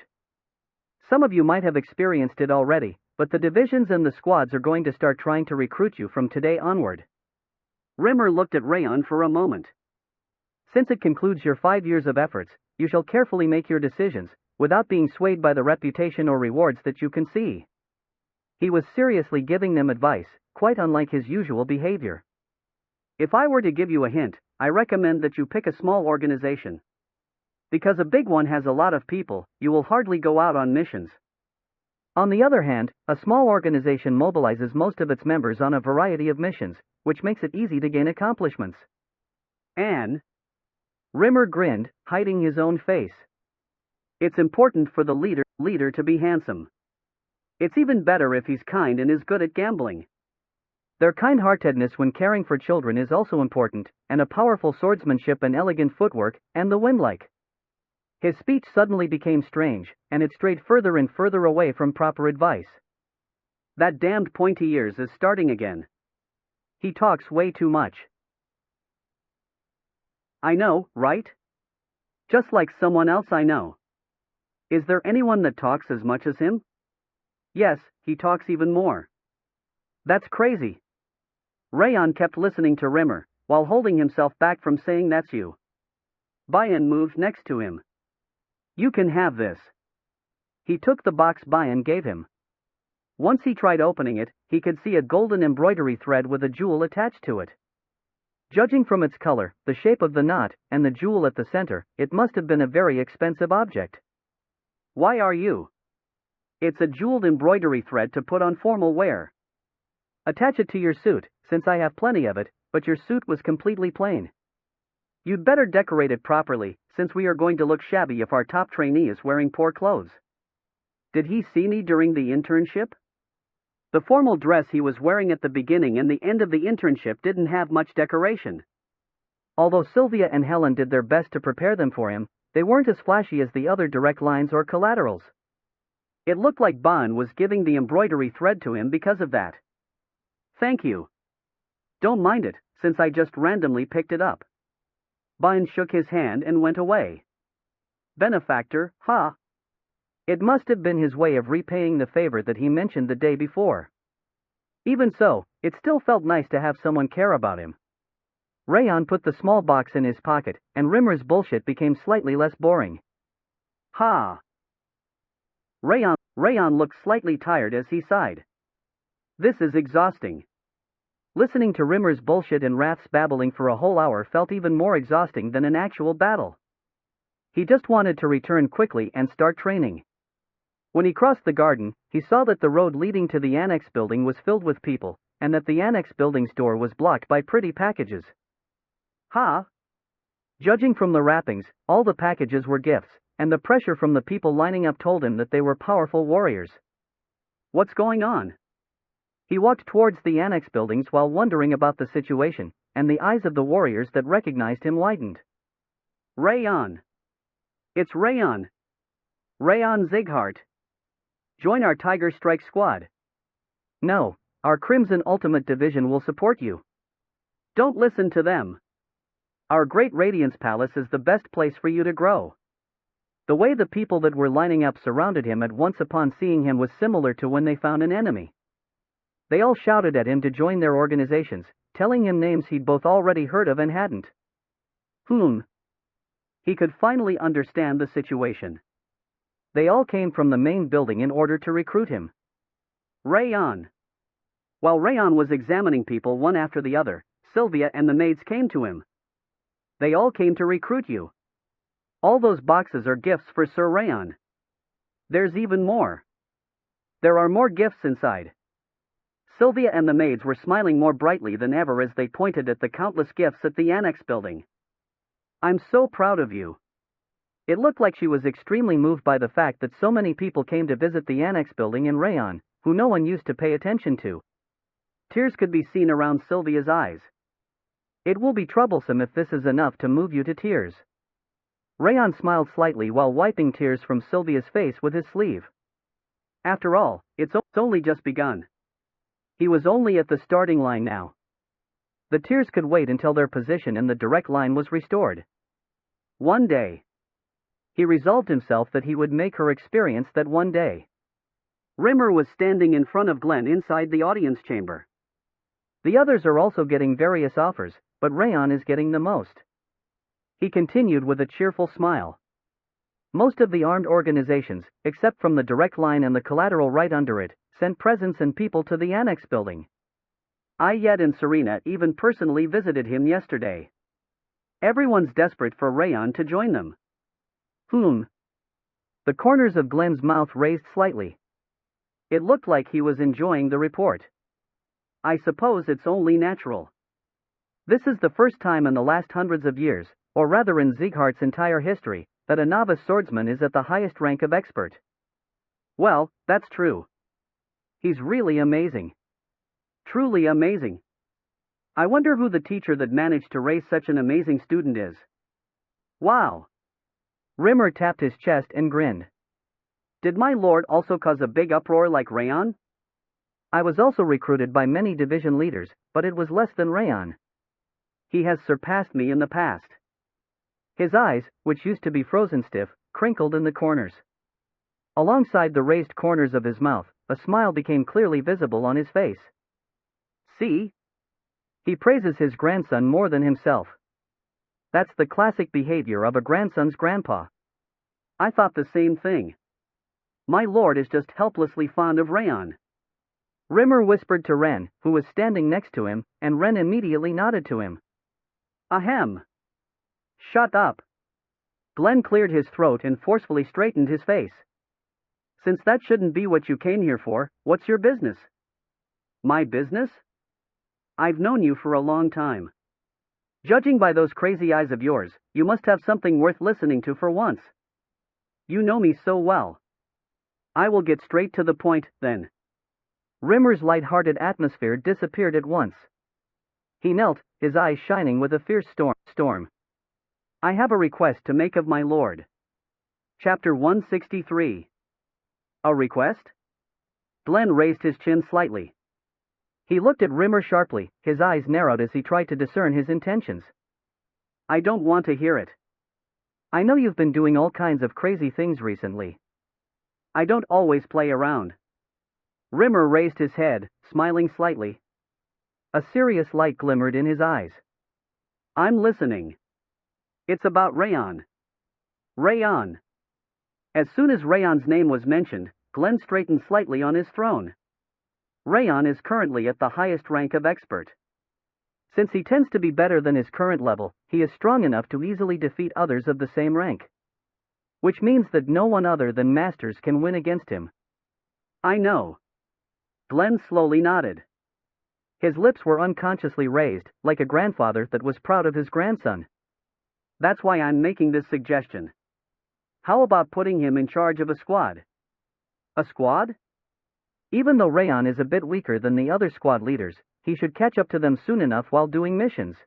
Speaker 1: Some of you might have experienced it already, but the divisions and the squads are going to start trying to recruit you from today onward. Rimmer looked at Raon for a moment. Since it concludes your 5 years of efforts, you shall carefully make your decisions, without being swayed by the reputation or rewards that you can see. He was seriously giving them advice, quite unlike his usual behavior. If I were to give you a hint, I recommend that you pick a small organization. Because a big one has a lot of people, you will hardly go out on missions. On the other hand, a small organization mobilizes most of its members on a variety of missions, which makes it easy to gain accomplishments. And Rimmer grinned, hiding his own face. It's important for the leader to be handsome. It's even better if he's kind and is good at gambling. Their kind-heartedness when caring for children is also important, and a powerful swordsmanship and elegant footwork, and the wind-like. His speech suddenly became strange, and it strayed further and further away from proper advice. That damned pointy ears is starting again. He talks way too much. I know, right? Just like someone else I know. Is there anyone that talks as much as him? Yes, he talks even more. That's crazy. Raon kept listening to Rimmer, while holding himself back from saying that's you. Bayan moved next to him. You can have this. He took the box Bayan gave him. Once he tried opening it, he could see a golden embroidery thread with a jewel attached to it. Judging from its color, the shape of the knot, and the jewel at the center, it must have been a very expensive object. Why are you? It's a jeweled embroidery thread to put on formal wear. Attach it to your suit, since I have plenty of it, but your suit was completely plain. You'd better decorate it properly, since we are going to look shabby if our top trainee is wearing poor clothes. Did he see me during the internship? The formal dress he was wearing at the beginning and the end of the internship didn't have much decoration. Although Sylvia and Helen did their best to prepare them for him, they weren't as flashy as the other direct lines or collaterals. It looked like Ban was giving the embroidery thread to him because of that. Thank you. Don't mind it, since I just randomly picked it up. Ban shook his hand and went away. Benefactor, ha! It must have been his way of repaying the favor that he mentioned the day before. Even so, it still felt nice to have someone care about him. Raon put the small box in his pocket, and Rimmer's bullshit became slightly less boring. Ha! Raon looked slightly tired as he sighed. This is exhausting. Listening to Rimmer's bullshit and Rath's babbling for a whole hour felt even more exhausting than an actual battle. He just wanted to return quickly and start training. When he crossed the garden, he saw that the road leading to the annex building was filled with people, and that the annex building's door was blocked by pretty packages. Ha! Judging from the wrappings, all the packages were gifts, and the pressure from the people lining up told him that they were powerful warriors. What's going on? He walked towards the annex buildings while wondering about the situation, and the eyes of the warriors that recognized him widened. Raon! It's Raon! Raon Zighart! Join our Tiger Strike squad. No, our Crimson Ultimate Division will support you. Don't listen to them. Our Great Radiance Palace is the best place for you to grow. The way the people that were lining up surrounded him at once upon seeing him was similar to when they found an enemy. They all shouted at him to join their organizations, telling him names he'd both already heard of and hadn't. He could finally understand the situation. They all came from the main building in order to recruit him. Raon! While Raon was examining people one after the other, Sylvia and the maids came to him. They all came to recruit you. All those boxes are gifts for Sir Raon. There's even more. There are more gifts inside. Sylvia and the maids were smiling more brightly than ever as they pointed at the countless gifts at the annex building. I'm so proud of you. It looked like she was extremely moved by the fact that so many people came to visit the annex building in Raon, who no one used to pay attention to. Tears could be seen around Sylvia's eyes. It will be troublesome if this is enough to move you to tears. Raon smiled slightly while wiping tears from Sylvia's face with his sleeve. After all, it's only just begun. He was only at the starting line now. The tears could wait until their position in the direct line was restored. One day. He resolved himself that he would make her experience that one day. Rimmer was standing in front of Glenn inside the audience chamber. The others are also getting various offers, but Raon is getting the most. He continued with a cheerful smile. Most of the armed organizations, except from the direct line and the collateral right under it, sent presents and people to the annex building. Ayet and Serena even personally visited him yesterday. Everyone's desperate for Raon to join them. The corners of Glenn's mouth raised slightly. It looked like he was enjoying the report. I suppose it's only natural. This is the first time in the last hundreds of years, or rather in Sieghart's entire history, that a novice swordsman is at the highest rank of expert. Well, that's true. He's really amazing. Truly amazing. I wonder who the teacher that managed to raise such an amazing student is. Wow. Rimmer tapped his chest and grinned. Did my lord also cause a big uproar like Raon? I was also recruited by many division leaders, but it was less than Raon. He has surpassed me in the past. His eyes, which used to be frozen stiff, crinkled in the corners. Alongside the raised corners of his mouth, a smile became clearly visible on his face. See? He praises his grandson more than himself. That's the classic behavior of a grandson's grandpa. I thought the same thing. My lord is just helplessly fond of Raon. Rimmer whispered to Ren, who was standing next to him, and Ren immediately nodded to him. Ahem. Shut up. Glenn cleared his throat and forcefully straightened his face. Since that shouldn't be what you came here for, what's your business? My business? I've known you for a long time. Judging by those crazy eyes of yours, you must have something worth listening to for once. You know me so well. I will get straight to the point, then. Rimmer's light-hearted atmosphere disappeared at once. He knelt, his eyes shining with a fierce storm. I have a request to make of my lord. Chapter 163. A request? Glenn raised his chin slightly. He looked at Rimmer sharply, his eyes narrowed as he tried to discern his intentions. I don't want to hear it. I know you've been doing all kinds of crazy things recently. I don't always play around. Rimmer raised his head, smiling slightly. A serious light glimmered in his eyes. I'm listening. It's about Raon. Raon. As soon as Raon's name was mentioned, Glenn straightened slightly on his throne. Raon is currently at the highest rank of expert. Since he tends to be better than his current level, he is strong enough to easily defeat others of the same rank. Which means that no one other than masters can win against him. I know. Glenn slowly nodded. His lips were unconsciously raised, like a grandfather that was proud of his grandson. That's why I'm making this suggestion. How about putting him in charge of a squad? A squad? Even though Raon is a bit weaker than the other squad leaders, he should catch up to them soon enough while doing missions.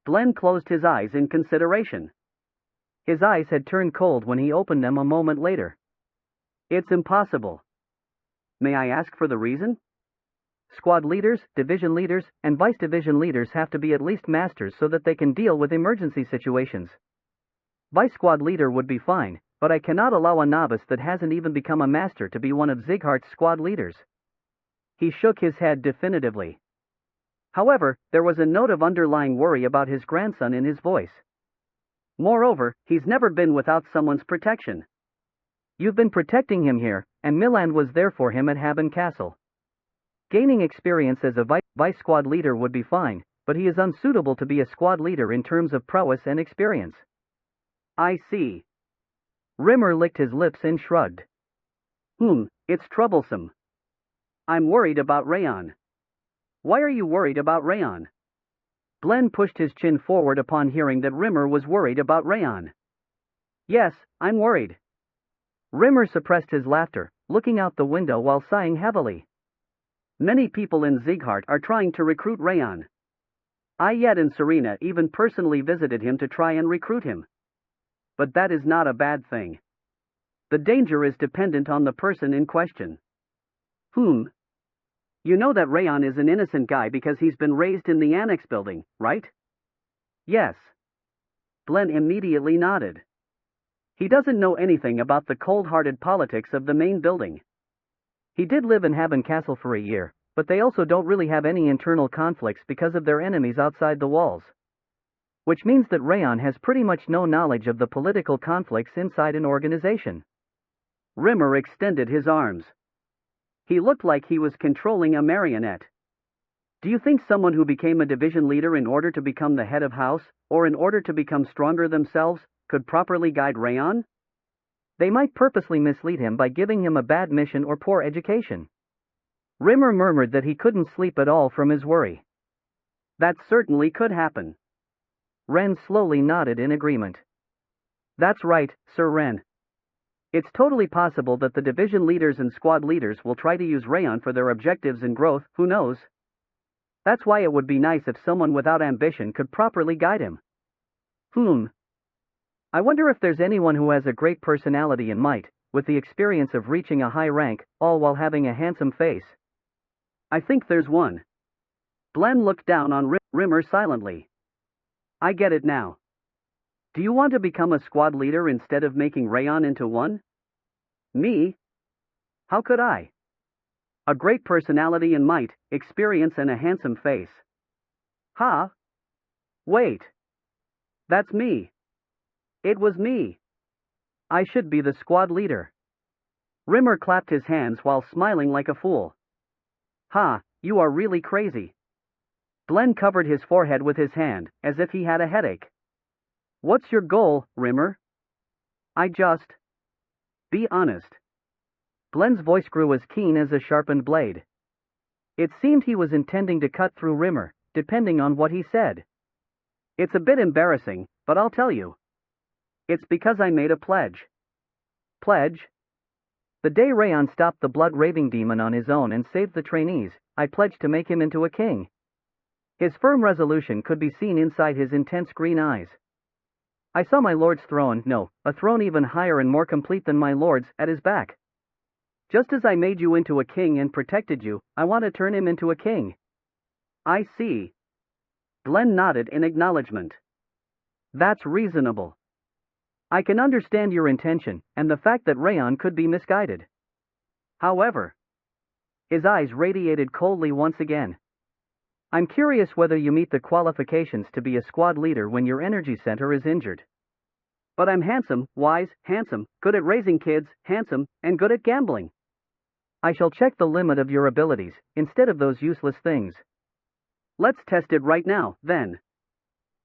Speaker 1: Glenn closed his eyes in consideration. His eyes had turned cold when he opened them a moment later. It's impossible. May I ask for the reason? Squad leaders, division leaders, and vice division leaders have to be at least masters so that they can deal with emergency situations. Vice squad leader would be fine, but I cannot allow a novice that hasn't even become a master to be one of Sieghart's squad leaders. He shook his head definitively. However, there was a note of underlying worry about his grandson in his voice. Moreover, he's never been without someone's protection. You've been protecting him here, and Milan was there for him at Haben Castle. Gaining experience as a vice squad leader would be fine, but he is unsuitable to be a squad leader in terms of prowess and experience. I see. Rimmer licked his lips and shrugged. It's troublesome. I'm worried about Raon. Why are you worried about Raon? Glenn pushed his chin forward upon hearing that Rimmer was worried about Raon. Yes, I'm worried. Rimmer suppressed his laughter, looking out the window while sighing heavily. Many people in Sieghart are trying to recruit Raon. Ayet and Serena even personally visited him to try and recruit him. But that is not a bad thing. The danger is dependent on the person in question. You know that Raon is an innocent guy because he's been raised in the annex building, right? Yes. Glenn immediately nodded. He doesn't know anything about the cold-hearted politics of the main building. He did live in Haben Castle for a year, but they also don't really have any internal conflicts because of their enemies outside the walls. Which means that Raon has pretty much no knowledge of the political conflicts inside an organization. Rimmer extended his arms. He looked like he was controlling a marionette. Do you think someone who became a division leader in order to become the head of house, or in order to become stronger themselves, could properly guide Raon? They might purposely mislead him by giving him a bad mission or poor education. Rimmer murmured that he couldn't sleep at all from his worry. That certainly could happen. Ren slowly nodded in agreement. That's right, Sir Ren. It's totally possible that the division leaders and squad leaders will try to use Raon for their objectives and growth, who knows? That's why it would be nice if someone without ambition could properly guide him. I wonder if there's anyone who has a great personality and might, with the experience of reaching a high rank, all while having a handsome face. I think there's one. Glenn looked down on Rimmer silently. I get it now. Do you want to become a squad leader instead of making Raon into one? Me? How could I? A great personality and might, experience and a handsome face. Ha? Wait. That's me. It was me. I should be the squad leader. Rimmer clapped his hands while smiling like a fool. Ha, you are really crazy. Glenn covered his forehead with his hand, as if he had a headache. What's your goal, Rimmer? Be honest. Glenn's voice grew as keen as a sharpened blade. It seemed he was intending to cut through Rimmer, depending on what he said. It's a bit embarrassing, but I'll tell you. It's because I made a pledge. Pledge? The day Raon stopped the blood-raving demon on his own and saved the trainees, I pledged to make him into a king. His firm resolution could be seen inside his intense green eyes. I saw my lord's throne, no, a throne even higher and more complete than my lord's, at his back. Just as I made you into a king and protected you, I want to turn him into a king. I see. Glenn nodded in acknowledgement. That's reasonable. I can understand your intention, and the fact that Raon could be misguided. However, his eyes radiated coldly once again. I'm curious whether you meet the qualifications to be a squad leader when your energy center is injured. But I'm handsome, wise, handsome, good at raising kids, handsome, and good at gambling. I shall check the limit of your abilities, instead of those useless things. Let's test it right now, then.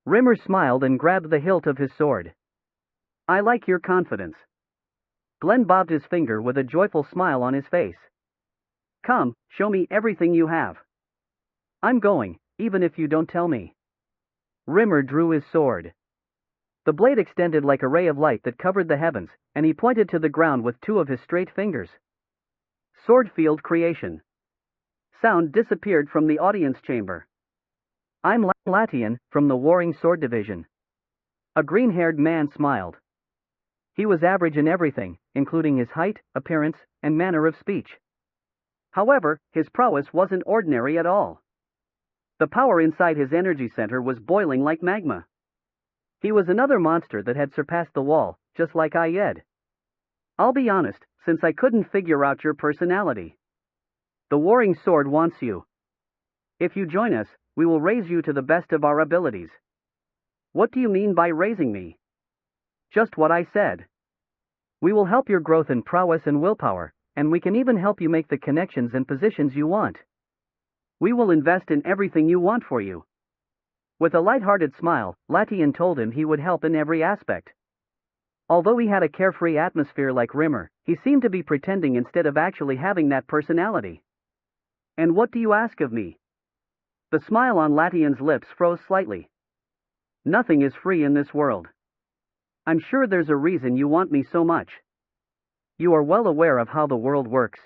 Speaker 1: Rimmer smiled and grabbed the hilt of his sword. I like your confidence. Glenn bobbed his finger with a joyful smile on his face. Come, show me everything you have. I'm going, even if you don't tell me. Rimmer drew his sword. The blade extended like a ray of light that covered the heavens, and he pointed to the ground with two of his straight fingers. Sword field creation. Sound disappeared from the audience chamber. I'm Latian, from the Warring Sword Division. A green-haired man smiled. He was average in everything, including his height, appearance, and manner of speech. However, his prowess wasn't ordinary at all. The power inside his energy center was boiling like magma. He was another monster that had surpassed the wall, just like Ayed. I'll be honest, since I couldn't figure out your personality. The Warring Sword wants you. If you join us, we will raise you to the best of our abilities. What do you mean by raising me? Just what I said. We will help your growth in prowess and willpower, and we can even help you make the connections and positions you want. We will invest in everything you want for you. With a light-hearted smile, Latian told him he would help in every aspect. Although he had a carefree atmosphere like Rimmer, he seemed to be pretending instead of actually having that personality. And what do you ask of me? The smile on Latian's lips froze slightly. Nothing is free in this world. I'm sure there's a reason you want me so much. You are well aware of how the world works.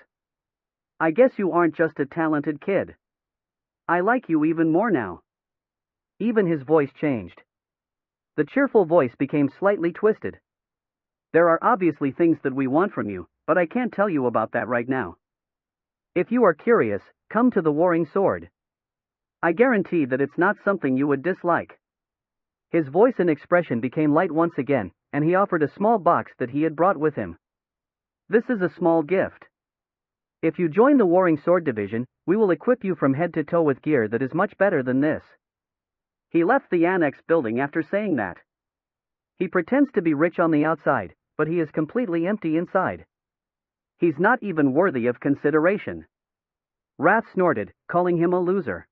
Speaker 1: I guess you aren't just a talented kid. I like you even more now. Even his voice changed. The cheerful voice became slightly twisted. There are obviously things that we want from you, but I can't tell you about that right now. If you are curious, come to the Warring Sword. I guarantee that it's not something you would dislike. His voice and expression became light once again, and he offered a small box that he had brought with him. This is a small gift. If you join the Warring Sword Division, we will equip you from head to toe with gear that is much better than this. He left the annex building after saying that. He pretends to be rich on the outside, but he is completely empty inside. He's not even worthy of consideration. Wrath snorted, calling him a loser.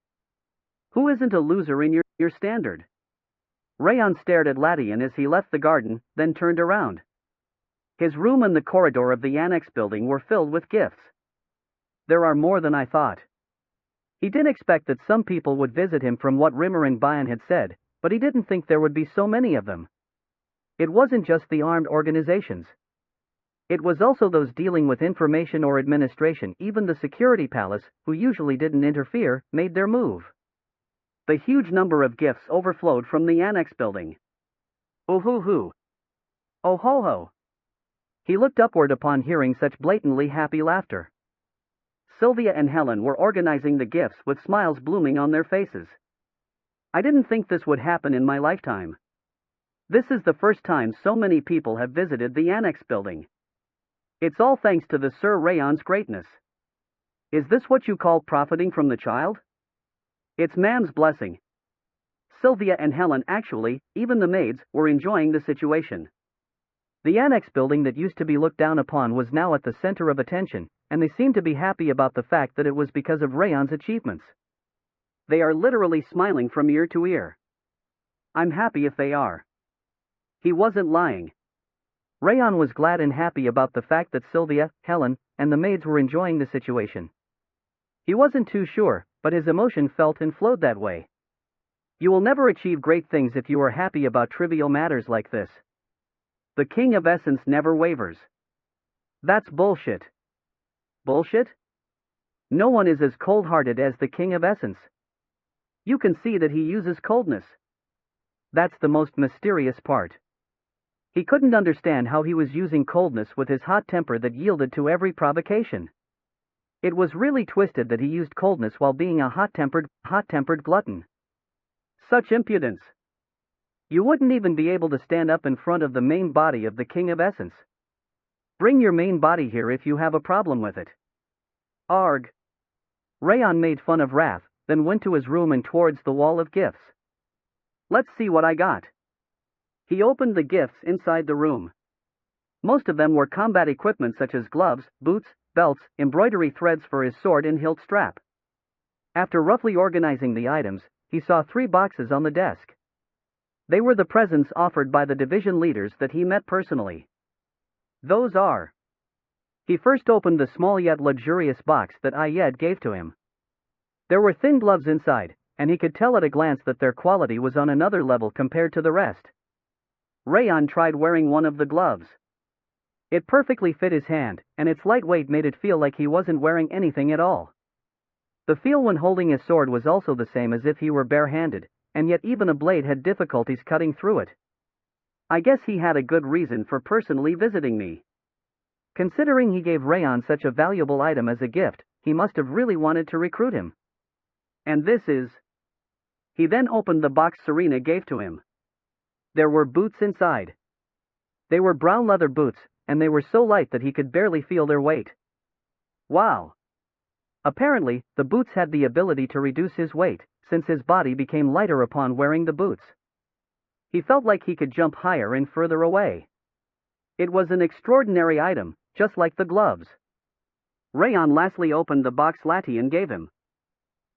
Speaker 1: Who isn't a loser in your standard? Raon stared at Latian as he left the garden, then turned around. His room and the corridor of the annex building were filled with gifts. There are more than I thought. He didn't expect that some people would visit him from what Rimmer and Bayan had said, but he didn't think there would be so many of them. It wasn't just the armed organizations. It was also those dealing with information or administration. Even the security palace, who usually didn't interfere, made their move. The huge number of gifts overflowed from the annex building. Oh hoo hoo. Oh ho ho. He looked upward upon hearing such blatantly happy laughter. Sylvia and Helen were organizing the gifts with smiles blooming on their faces. I didn't think this would happen in my lifetime. This is the first time so many people have visited the annex building. It's all thanks to the Sir Raon's greatness. Is this what you call profiting from the child? It's Ma'am's blessing. Sylvia and Helen, actually, even the maids, were enjoying the situation. The annex building that used to be looked down upon was now at the center of attention, and they seemed to be happy about the fact that it was because of Raon's achievements. They are literally smiling from ear to ear. I'm happy if they are. He wasn't lying. Raon was glad and happy about the fact that Sylvia, Helen, and the maids were enjoying the situation. He wasn't too sure, but his emotion felt and flowed that way. You will never achieve great things if you are happy about trivial matters like this. The King of Essence never wavers. That's bullshit. Bullshit? No one is as cold-hearted as the King of Essence. You can see that he uses coldness. That's the most mysterious part. He couldn't understand how he was using coldness with his hot temper that yielded to every provocation. It was really twisted that he used coldness while being a hot-tempered glutton. Such impudence. You wouldn't even be able to stand up in front of the main body of the King of Essence. Bring your main body here if you have a problem with it. Arg. Raon made fun of Wrath, then went to his room and towards the wall of gifts. Let's see what I got. He opened the gifts inside the room. Most of them were combat equipment such as gloves, boots, belts, embroidery threads for his sword and hilt strap. After roughly organizing the items, he saw 3 boxes on the desk. They were the presents offered by the division leaders that he met personally. Those are. He first opened the small yet luxurious box that Ayed gave to him. There were thin gloves inside, and he could tell at a glance that their quality was on another level compared to the rest. Raon tried wearing one of the gloves. It perfectly fit his hand, and its light weight made it feel like he wasn't wearing anything at all. The feel when holding his sword was also the same as if he were bare-handed, and yet even a blade had difficulties cutting through it. I guess he had a good reason for personally visiting me. Considering he gave Raon such a valuable item as a gift, he must have really wanted to recruit him. And this is... He then opened the box Serena gave to him. There were boots inside. They were brown leather boots, and they were so light that he could barely feel their weight. Wow! Apparently, the boots had the ability to reduce his weight, since his body became lighter upon wearing the boots. He felt like he could jump higher and further away. It was an extraordinary item, just like the gloves. Raon lastly opened the box Latian gave him.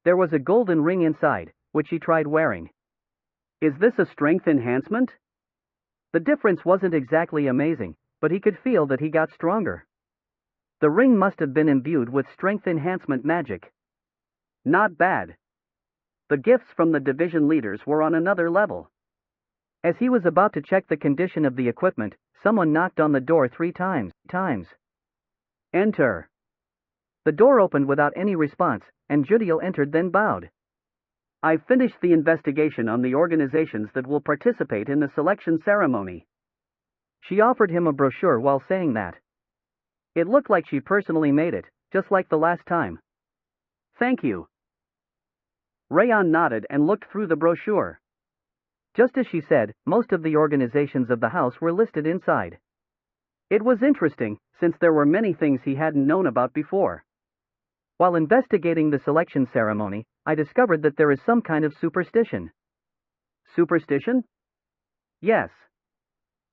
Speaker 1: There was a golden ring inside, which he tried wearing. Is this a strength enhancement? The difference wasn't exactly amazing, but he could feel that he got stronger. The ring must have been imbued with strength enhancement magic. Not bad. The gifts from the division leaders were on another level. As he was about to check the condition of the equipment, someone knocked on the door 3 times. Enter. The door opened without any response, and Judiel entered then bowed. I've finished the investigation on the organizations that will participate in the selection ceremony. She offered him a brochure while saying that. It looked like she personally made it, just like the last time. Thank you. Raon nodded and looked through the brochure. Just as she said, most of the organizations of the house were listed inside. It was interesting, since there were many things he hadn't known about before. While investigating the selection ceremony, I discovered that there is some kind of superstition. Superstition? Yes.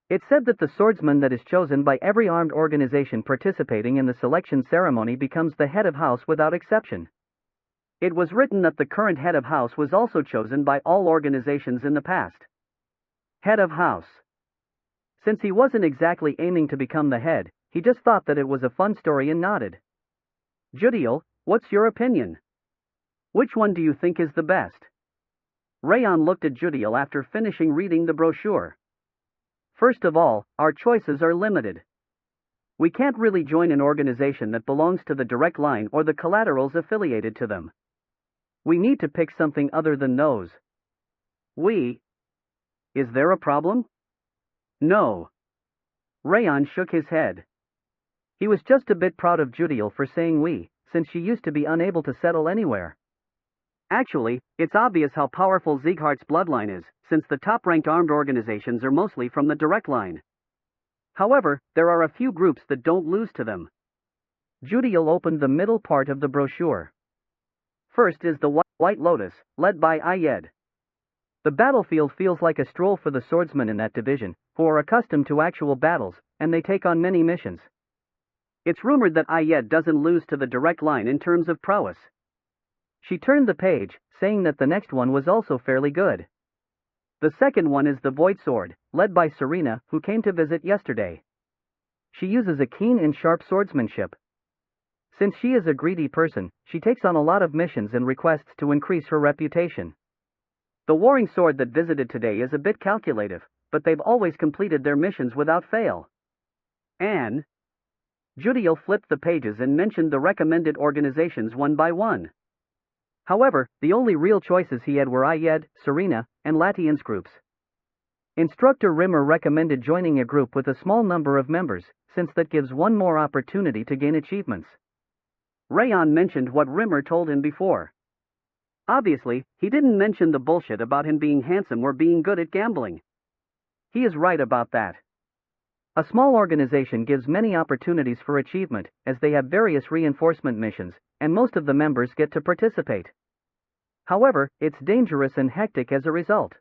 Speaker 1: It said that the swordsman that is chosen by every armed organization participating in the selection ceremony becomes the head of house without exception. It was written that the current head of house was also chosen by all organizations in the past. Head of house. Since he wasn't exactly aiming to become the head, he just thought that it was a fun story and nodded. Judiel, what's your opinion? Which one do you think is the best? Raon looked at Judiel after finishing reading the brochure. First of all, our choices are limited. We can't really join an organization that belongs to the direct line or the collaterals affiliated to them. We need to pick something other than those. Is there a problem? No. Raon shook his head. He was just a bit proud of Judiel for saying we, since she used to be unable to settle anywhere. Actually, it's obvious how powerful Sieghart's bloodline is, since the top-ranked armed organizations are mostly from the direct line. However, there are a few groups that don't lose to them. Judiel opened the middle part of the brochure. First is the White Lotus, led by Ayed. The battlefield feels like a stroll for the swordsmen in that division, who are accustomed to actual battles, and they take on many missions. It's rumored that Ayed doesn't lose to the direct line in terms of prowess. She turned the page, saying that the next one was also fairly good. The second one is the Void Sword, led by Serena, who came to visit yesterday. She uses a keen and sharp swordsmanship. Since she is a greedy person, she takes on a lot of missions and requests to increase her reputation. The Warring Sword that visited today is a bit calculative, but they've always completed their missions without fail. And Judiel flipped the pages and mentioned the recommended organizations one by one. However, the only real choices he had were Ayed, Serena, and Latian's groups. Instructor Rimmer recommended joining a group with a small number of members, since that gives one more opportunity to gain achievements. Raon mentioned what Rimmer told him before. Obviously, he didn't mention the bullshit about him being handsome or being good at gambling. He is right about that. A small organization gives many opportunities for achievement, as they have various reinforcement missions, and most of the members get to participate. However, it's dangerous and hectic as a result.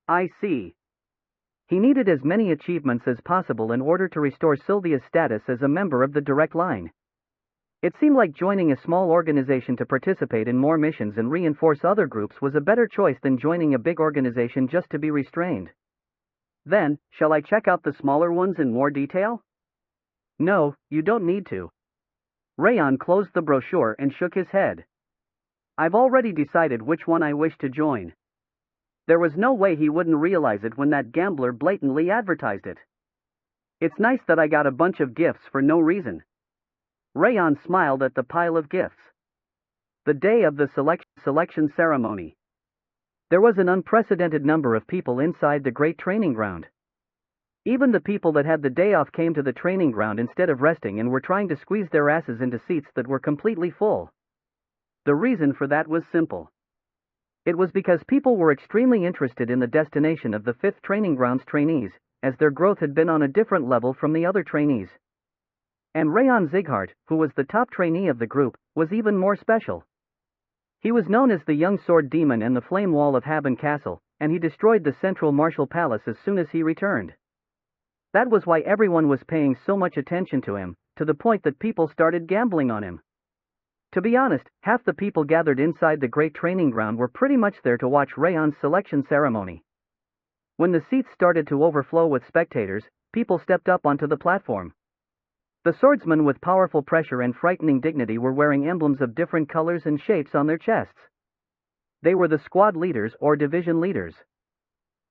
Speaker 1: I see. He needed as many achievements as possible in order to restore Sylvia's status as a member of the direct line. It seemed like joining a small organization to participate in more missions and reinforce other groups was a better choice than joining a big organization just to be restrained. Then, shall I check out the smaller ones in more detail? No, you don't need to. Raon closed the brochure and shook his head. I've already decided which one I wish to join. There was no way he wouldn't realize it when that gambler blatantly advertised it. It's nice that I got a bunch of gifts for no reason. Raon smiled at the pile of gifts. The day of the selection ceremony. There was an unprecedented number of people inside the great training ground. Even the people that had the day off came to the training ground instead of resting and were trying to squeeze their asses into seats that were completely full. The reason for that was simple. It was because people were extremely interested in the destination of the 5th Training Grounds trainees, as their growth had been on a different level from the other trainees. And Raon Sighart, who was the top trainee of the group, was even more special. He was known as the Young Sword Demon and the Flame Wall of Haben Castle, and he destroyed the Central Martial Palace as soon as he returned. That was why everyone was paying so much attention to him, to the point that people started gambling on him. To be honest, half the people gathered inside the great training ground were pretty much there to watch Raon's selection ceremony. When the seats started to overflow with spectators, people stepped up onto the platform. The swordsmen with powerful pressure and frightening dignity were wearing emblems of different colors and shapes on their chests. They were the squad leaders or division leaders.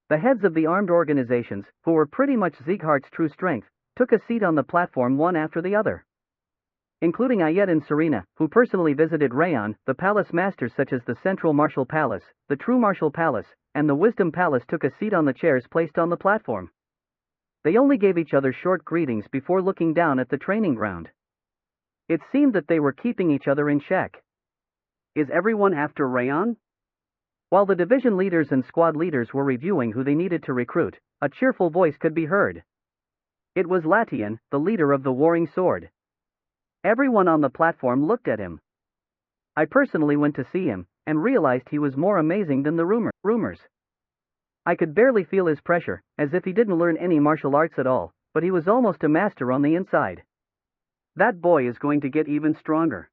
Speaker 1: The heads of the armed organizations, who were pretty much Sieghart's true strength, took a seat on the platform one after the other. Including Ayed and Serena, who personally visited Raon, the palace masters such as the Central Martial Palace, the True Martial Palace, and the Wisdom Palace took a seat on the chairs placed on the platform. They only gave each other short greetings before looking down at the training ground. It seemed that they were keeping each other in check. Is everyone after Raon? While the division leaders and squad leaders were reviewing who they needed to recruit, a cheerful voice could be heard. It was Latian, the leader of the Warring Sword. Everyone on the platform looked at him. I personally went to see him, and realized he was more amazing than the rumors. I could barely feel his pressure, as if he didn't learn any martial arts at all, but he was almost a master on the inside. That boy is going to get even stronger.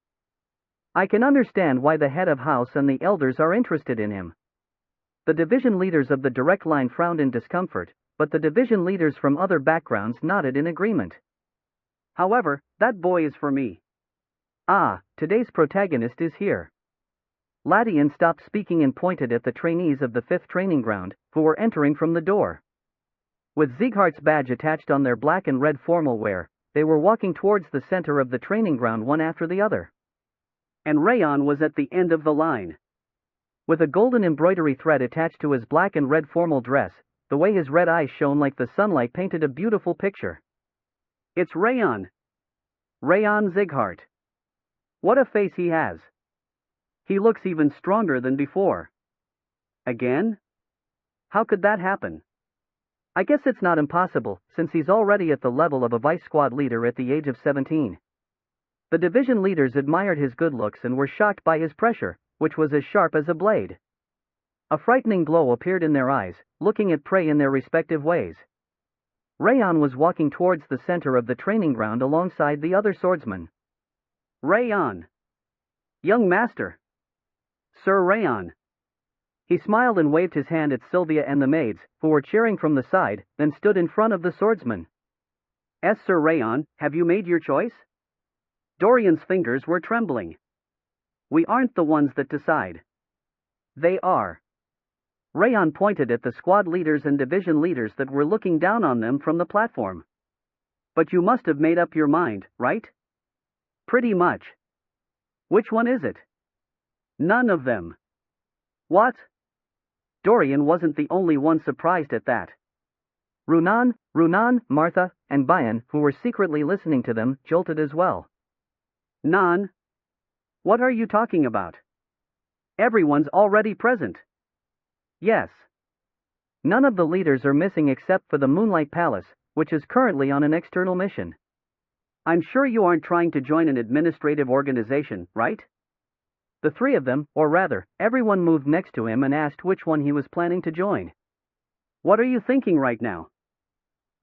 Speaker 1: I can understand why the head of house and the elders are interested in him. The division leaders of the direct line frowned in discomfort, but the division leaders from other backgrounds nodded in agreement. However, that boy is for me. Ah, today's protagonist is here. Latian stopped speaking and pointed at the trainees of the 5th training ground, who were entering from the door. With Sieghart's badge attached on their black and red formal wear, they were walking towards the center of the training ground one after the other. And Raon was at the end of the line. With a golden embroidery thread attached to his black and red formal dress, the way his red eyes shone like the sunlight painted a beautiful picture. It's Raon. Raon Sieghart. What a face he has. He looks even stronger than before. Again? How could that happen? I guess it's not impossible, since he's already at the level of a vice squad leader at the age of 17. The division leaders admired his good looks and were shocked by his pressure, which was as sharp as a blade. A frightening glow appeared in their eyes, looking at prey in their respective ways. Raon was walking towards the center of the training ground alongside the other swordsman. Raon. Young master. Sir Raon. He smiled and waved his hand at Sylvia and the maids, who were cheering from the side, then stood in front of the swordsman. Sir Raon, have you made your choice? Dorian's fingers were trembling. We aren't the ones that decide. They are. Raon pointed at the squad leaders and division leaders that were looking down on them from the platform. But you must have made up your mind, right? Pretty much. Which one is it? None of them. What? Dorian wasn't the only one surprised at that. Runan, Martha, and Bayan, who were secretly listening to them, jolted as well. Nan? What are you talking about? Everyone's already present. Yes. None of the leaders are missing except for the Moonlight Palace, which is currently on an external mission. I'm sure you aren't trying to join an administrative organization, right? The three of them, or rather, everyone moved next to him and asked which one he was planning to join. What are you thinking right now?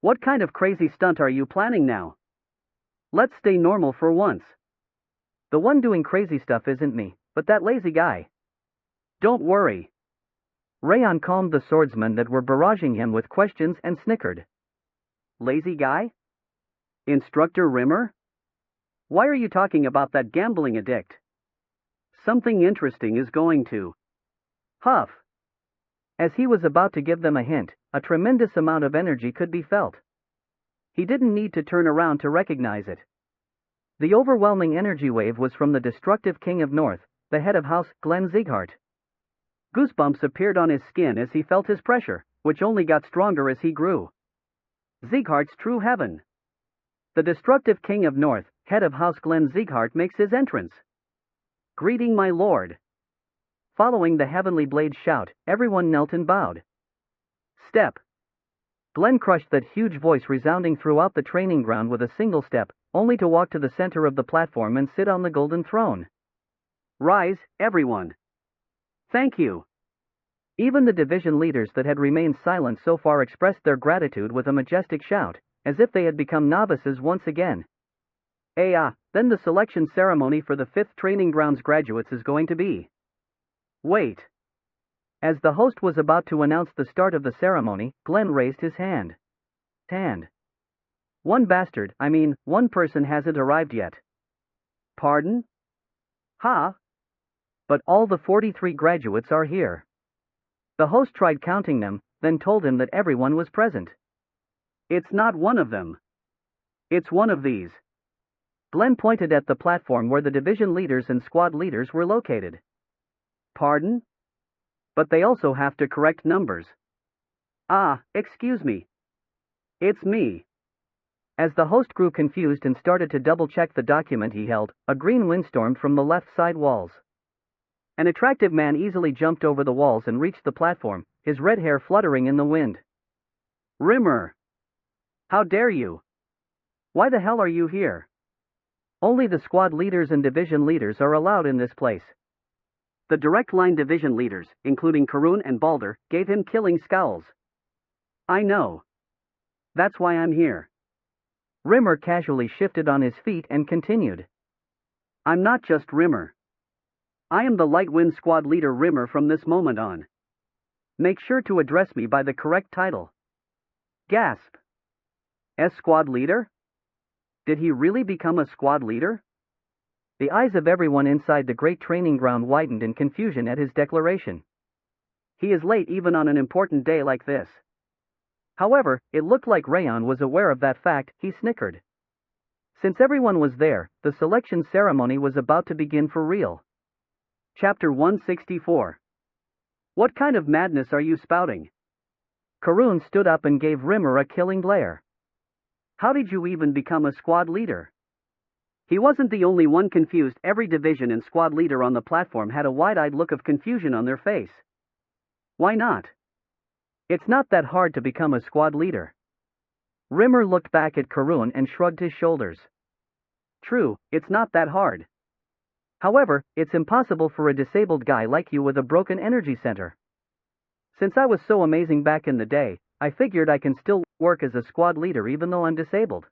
Speaker 1: What kind of crazy stunt are you planning now? Let's stay normal for once. The one doing crazy stuff isn't me, but that lazy guy. Don't worry. Raon calmed the swordsmen that were barraging him with questions and snickered. Lazy guy? Instructor Rimmer? Why are you talking about that gambling addict? Something interesting is going to. Huff. As he was about to give them a hint, a tremendous amount of energy could be felt. He didn't need to turn around to recognize it. The overwhelming energy wave was from the destructive King of North, the head of House, Glenn Sieghart. Goosebumps appeared on his skin as he felt his pressure, which only got stronger as he grew. Sieghart's true heaven. The destructive King of North, head of House Glenn Sieghart, makes his entrance. Greeting my lord. Following the heavenly blade's shout, everyone knelt and bowed. Step. Glenn crushed that huge voice resounding throughout the training ground with a single step, only to walk to the center of the platform and sit on the golden throne. Rise, everyone. Thank you. Even the division leaders that had remained silent so far expressed their gratitude with a majestic shout, as if they had become novices once again. Then the selection ceremony for the 5th training grounds graduates is going to be. Wait. As the host was about to announce the start of the ceremony, Glenn raised his hand. One person hasn't arrived yet. Pardon? But all the 43 graduates are here. The host tried counting them, then told him that everyone was present. It's not one of them. It's one of these. Glenn pointed at the platform where the division leaders and squad leaders were located. Pardon? But they also have to correct numbers. Excuse me. It's me. As the host grew confused and started to double-check the document he held, a green wind stormed from the left side walls. An attractive man easily jumped over the walls and reached the platform, his red hair fluttering in the wind. Rimmer! How dare you? Why the hell are you here? Only the squad leaders and division leaders are allowed in this place. The direct line division leaders, including Karun and Balder, gave him killing scowls. I know. That's why I'm here. Rimmer casually shifted on his feet and continued. I'm not just Rimmer. I am the Light Wind Squad leader Rimmer from this moment on. Make sure to address me by the correct title. Gasp. Squad leader? Did he really become a squad leader? The eyes of everyone inside the great training ground widened in confusion at his declaration. He is late even on an important day like this. However, it looked like Raon was aware of that fact. He snickered. Since everyone was there, the selection ceremony was about to begin for real. Chapter 164. What kind of madness are you spouting? Karun stood up and gave Rimmer a killing glare. How did you even become a squad leader? He wasn't the only one confused. Every division and squad leader on the platform had a wide-eyed look of confusion on their face. Why not? It's not that hard to become a squad leader. Rimmer looked back at Karun and shrugged his shoulders. True, it's not that hard. However, it's impossible for a disabled guy like you with a broken energy center. Since I was so amazing back in the day, I figured I can still work as a squad leader even though I'm disabled.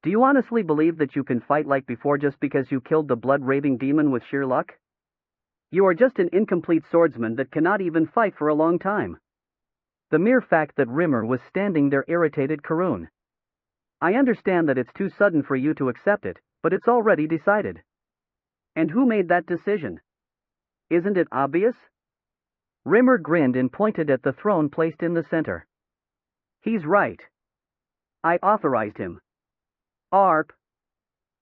Speaker 1: Do you honestly believe that you can fight like before just because you killed the blood-raving demon with sheer luck? You are just an incomplete swordsman that cannot even fight for a long time. The mere fact that Rimmer was standing there irritated Karun. I understand that it's too sudden for you to accept it, but it's already decided. And who made that decision? Isn't it obvious? Rimmer grinned and pointed at the throne placed in the center. He's right. I authorized him. ARP.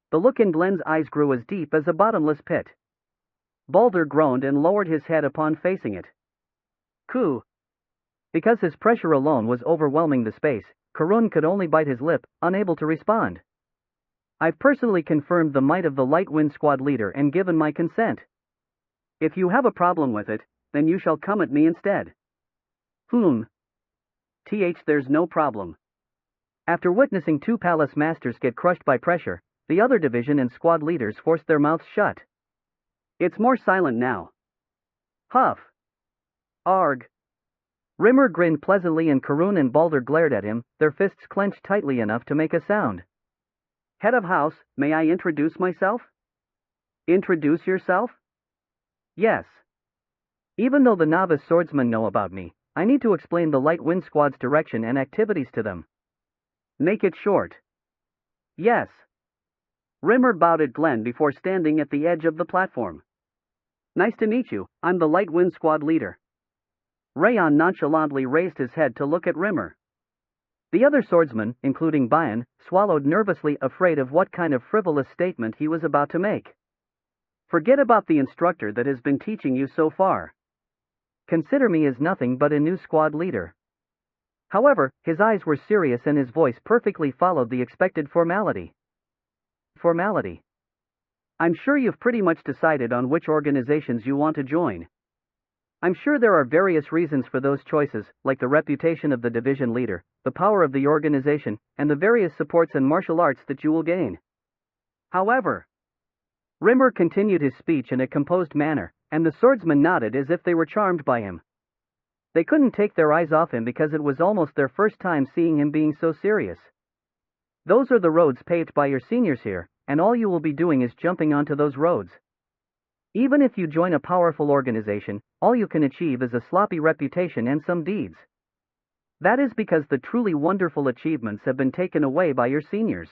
Speaker 1: The look in Glenn's eyes grew as deep as a bottomless pit. Balder groaned and lowered his head upon facing it. Coup. Because his pressure alone was overwhelming the space, Karun could only bite his lip, unable to respond. I've personally confirmed the might of the Light Wind Squad leader and given my consent. If you have a problem with it, then you shall come at me instead. There's no problem. After witnessing two palace masters get crushed by pressure, the other division and squad leaders forced their mouths shut. It's more silent now. Huff. Arg. Rimmer grinned pleasantly and Karun and Balder glared at him, their fists clenched tightly enough to make a sound. Head of house, may I introduce myself? Introduce yourself? Yes. Even though the novice swordsmen know about me, I need to explain the Light Wind Squad's direction and activities to them. Make it short. Yes. Rimmer bowed at Glenn before standing at the edge of the platform. Nice to meet you, I'm the Light Wind Squad leader. Raon nonchalantly raised his head to look at Rimmer. The other swordsmen, including Bayan, swallowed nervously, afraid of what kind of frivolous statement he was about to make. Forget about the instructor that has been teaching you so far. Consider me as nothing but a new squad leader. However, his eyes were serious and his voice perfectly followed the expected formality. Formality. I'm sure you've pretty much decided on which organizations you want to join. I'm sure there are various reasons for those choices, like the reputation of the division leader, the power of the organization, and the various supports and martial arts that you will gain. However, Rimmer continued his speech in a composed manner, and the swordsmen nodded as if they were charmed by him. They couldn't take their eyes off him because it was almost their first time seeing him being so serious. Those are the roads paved by your seniors here, and all you will be doing is jumping onto those roads. Even if you join a powerful organization, all you can achieve is a sloppy reputation and some deeds. That is because the truly wonderful achievements have been taken away by your seniors.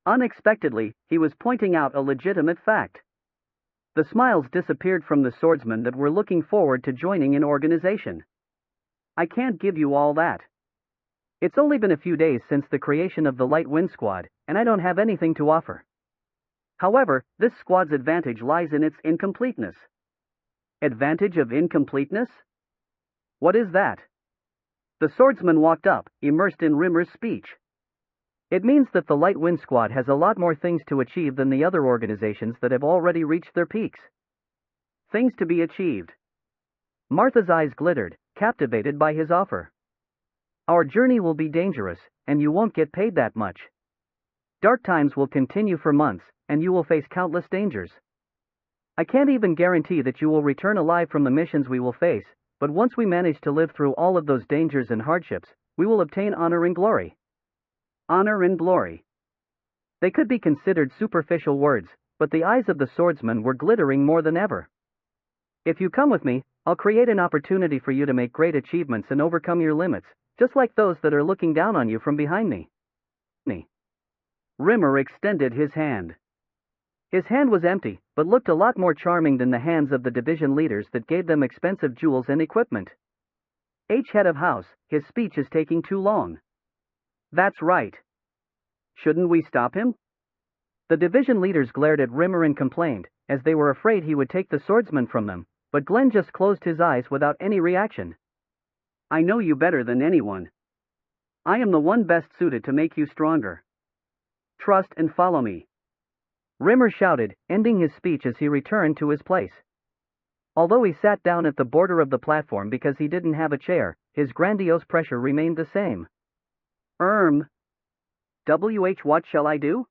Speaker 1: Unexpectedly, he was pointing out a legitimate fact. The smiles disappeared from the swordsmen that were looking forward to joining an organization. I can't give you all that. It's only been a few days since the creation of the Light Wind Squad, and I don't have anything to offer. However, this squad's advantage lies in its incompleteness. Advantage of incompleteness? What is that? The swordsman walked up, immersed in Rimmer's speech. It means that the Light Wind Squad has a lot more things to achieve than the other organizations that have already reached their peaks. Things to be achieved. Martha's eyes glittered, captivated by his offer. Our journey will be dangerous, and you won't get paid that much. Dark times will continue for months, and you will face countless dangers. I can't even guarantee that you will return alive from the missions we will face, but once we manage to live through all of those dangers and hardships, we will obtain honor and glory. Honor and glory. They could be considered superficial words, but the eyes of the swordsman were glittering more than ever. If you come with me, I'll create an opportunity for you to make great achievements and overcome your limits, just like those that are looking down on you from behind me. Rimmer extended his hand. His hand was empty, but looked a lot more charming than the hands of the division leaders that gave them expensive jewels and equipment. Head of house, his speech is taking too long. That's right. Shouldn't we stop him? The division leaders glared at Rimmer and complained, as they were afraid he would take the swordsman from them, but Glenn just closed his eyes without any reaction. I know you better than anyone. I am the one best suited to make you stronger. Trust and follow me. Rimmer shouted, ending his speech as he returned to his place. Although he sat down at the border of the platform because he didn't have a chair, his grandiose pressure remained the same. What shall I do?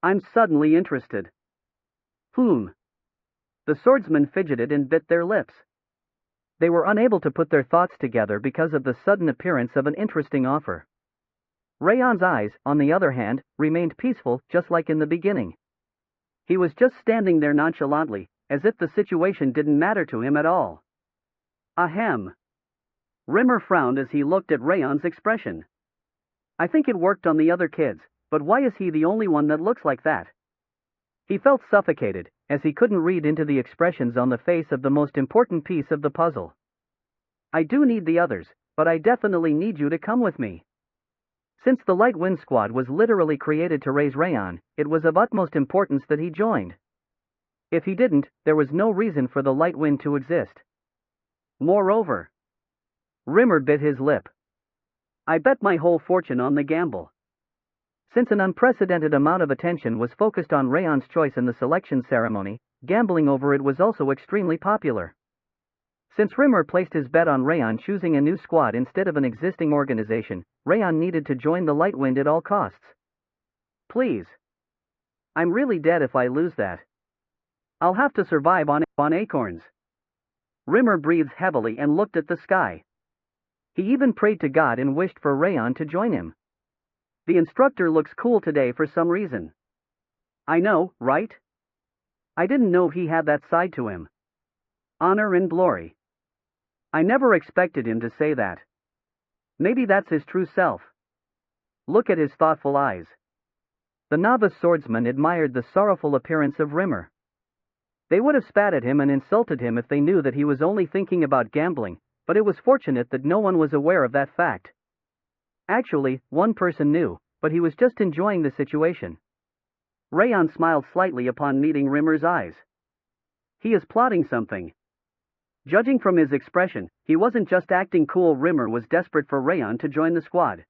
Speaker 1: I'm suddenly interested. The swordsmen fidgeted and bit their lips. They were unable to put their thoughts together because of the sudden appearance of an interesting offer. Raon's eyes, on the other hand, remained peaceful, just like in the beginning. He was just standing there nonchalantly, as if the situation didn't matter to him at all. Ahem. Rimmer frowned as he looked at Raon's expression. I think it worked on the other kids, but why is he the only one that looks like that? He felt suffocated, as he couldn't read into the expressions on the face of the most important piece of the puzzle. I do need the others, but I definitely need you to come with me. Since the Light Wind Squad was literally created to raise Raon, it was of utmost importance that he joined. If he didn't, there was no reason for the Light Wind to exist. Moreover, Rimmer bit his lip. I bet my whole fortune on the gamble. Since an unprecedented amount of attention was focused on Raon's choice in the selection ceremony, gambling over it was also extremely popular. Since Rimmer placed his bet on Raon choosing a new squad instead of an existing organization, Raon needed to join the Light Wind at all costs. Please. I'm really dead if I lose that. I'll have to survive on acorns. Rimmer breathed heavily and looked at the sky. He even prayed to God and wished for Raon to join him. The instructor looks cool today for some reason. I know, right? I didn't know he had that side to him. Honor and glory. I never expected him to say that. Maybe that's his true self. Look at his thoughtful eyes. The novice swordsman admired the sorrowful appearance of Rimmer. They would have spat at him and insulted him if they knew that he was only thinking about gambling, but it was fortunate that no one was aware of that fact. Actually, one person knew, but he was just enjoying the situation. Raon smiled slightly upon meeting Rimmer's eyes. He is plotting something. Judging from his expression, he wasn't just acting cool. Rimmer was desperate for Raon to join the squad.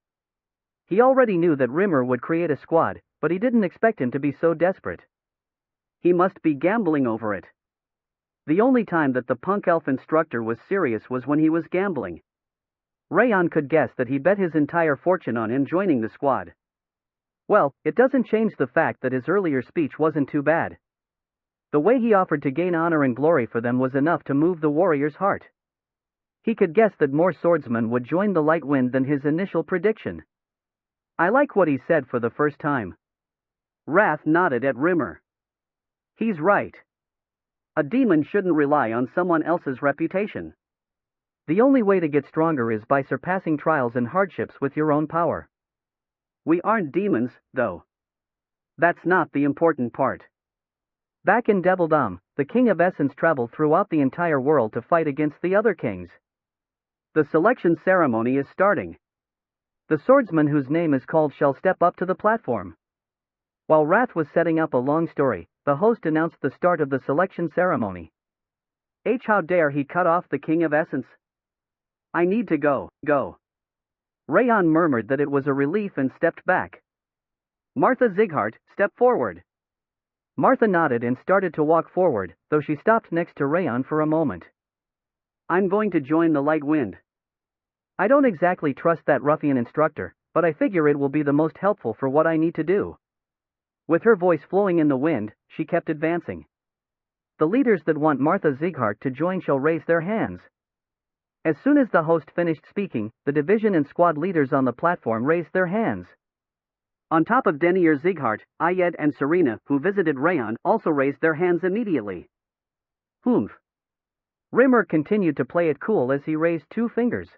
Speaker 1: He already knew that Rimmer would create a squad, but he didn't expect him to be so desperate. He must be gambling over it. The only time that the punk elf instructor was serious was when he was gambling. Raon could guess that he bet his entire fortune on him joining the squad. Well, it doesn't change the fact that his earlier speech wasn't too bad. The way he offered to gain honor and glory for them was enough to move the warrior's heart. He could guess that more swordsmen would join the Light Wind than his initial prediction. I like what he said for the first time. Wrath nodded at Rimmer. He's right. A demon shouldn't rely on someone else's reputation. The only way to get stronger is by surpassing trials and hardships with your own power. We aren't demons, though. That's not the important part. Back in Devildom, the King of Essence traveled throughout the entire world to fight against the other kings. The selection ceremony is starting. The swordsman whose name is called shall step up to the platform. While Wrath was setting up a long story, the host announced the start of the selection ceremony. How dare he cut off the King of Essence? I need to go. Raon murmured that it was a relief and stepped back. Martha Zighart, step forward. Martha nodded and started to walk forward, though she stopped next to Raon for a moment. I'm going to join the Light Wind. I don't exactly trust that ruffian instructor, but I figure it will be the most helpful for what I need to do. With her voice flowing in the wind, she kept advancing. The leaders that want Martha Zighart to join shall raise their hands. As soon as the host finished speaking, the division and squad leaders on the platform raised their hands. On top of Denier Zieghart, Ayed and Serena, who visited Raon, also raised their hands immediately. Humph. Rimmer continued to play it cool as he raised 2 fingers.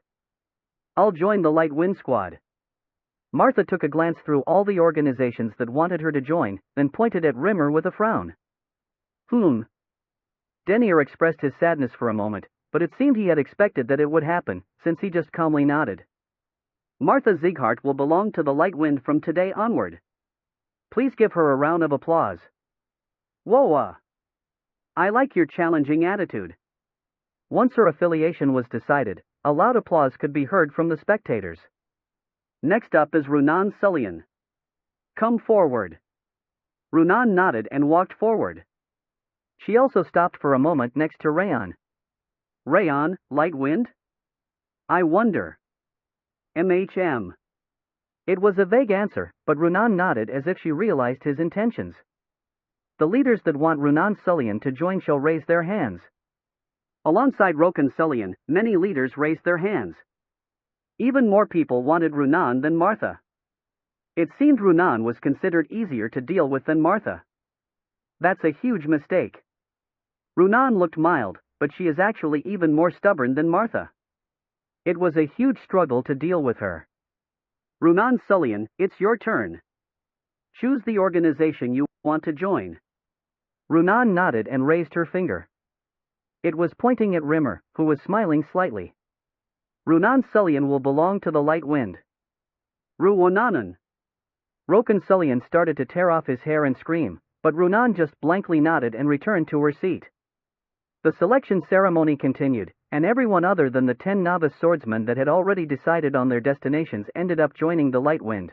Speaker 1: I'll join the Light Wind Squad. Martha took a glance through all the organizations that wanted her to join, then pointed at Rimmer with a frown. Denier expressed his sadness for a moment, but it seemed he had expected that it would happen, since he just calmly nodded. Martha Zieghart will belong to the Light Wind from today onward. Please give her a round of applause. Whoa! I like your challenging attitude. Once her affiliation was decided, a loud applause could be heard from the spectators. Next up is Runan Sullian. Come forward. Runan nodded and walked forward. She also stopped for a moment next to Raon. Raon, Light Wind? I wonder. MHM. It was a vague answer, but Runan nodded as if she realized his intentions. The leaders that want Runan Sullian to join shall raise their hands. Alongside Rokan Sullian, many leaders raised their hands. Even more people wanted Runan than Martha. It seemed Runan was considered easier to deal with than Martha. That's a huge mistake. Runan looked mild, but she is actually even more stubborn than Martha. It was a huge struggle to deal with her. Runan Sullian, it's your turn. Choose the organization you want to join. Runan nodded and raised her finger. It was pointing at Rimmer, who was smiling slightly. Runan Sullian will belong to the Light Wind. Ruonanan. Rokan Sullian started to tear off his hair and scream, but Runan just blankly nodded and returned to her seat. The selection ceremony continued, and everyone other than the 10 novice swordsmen that had already decided on their destinations ended up joining the Light Wind.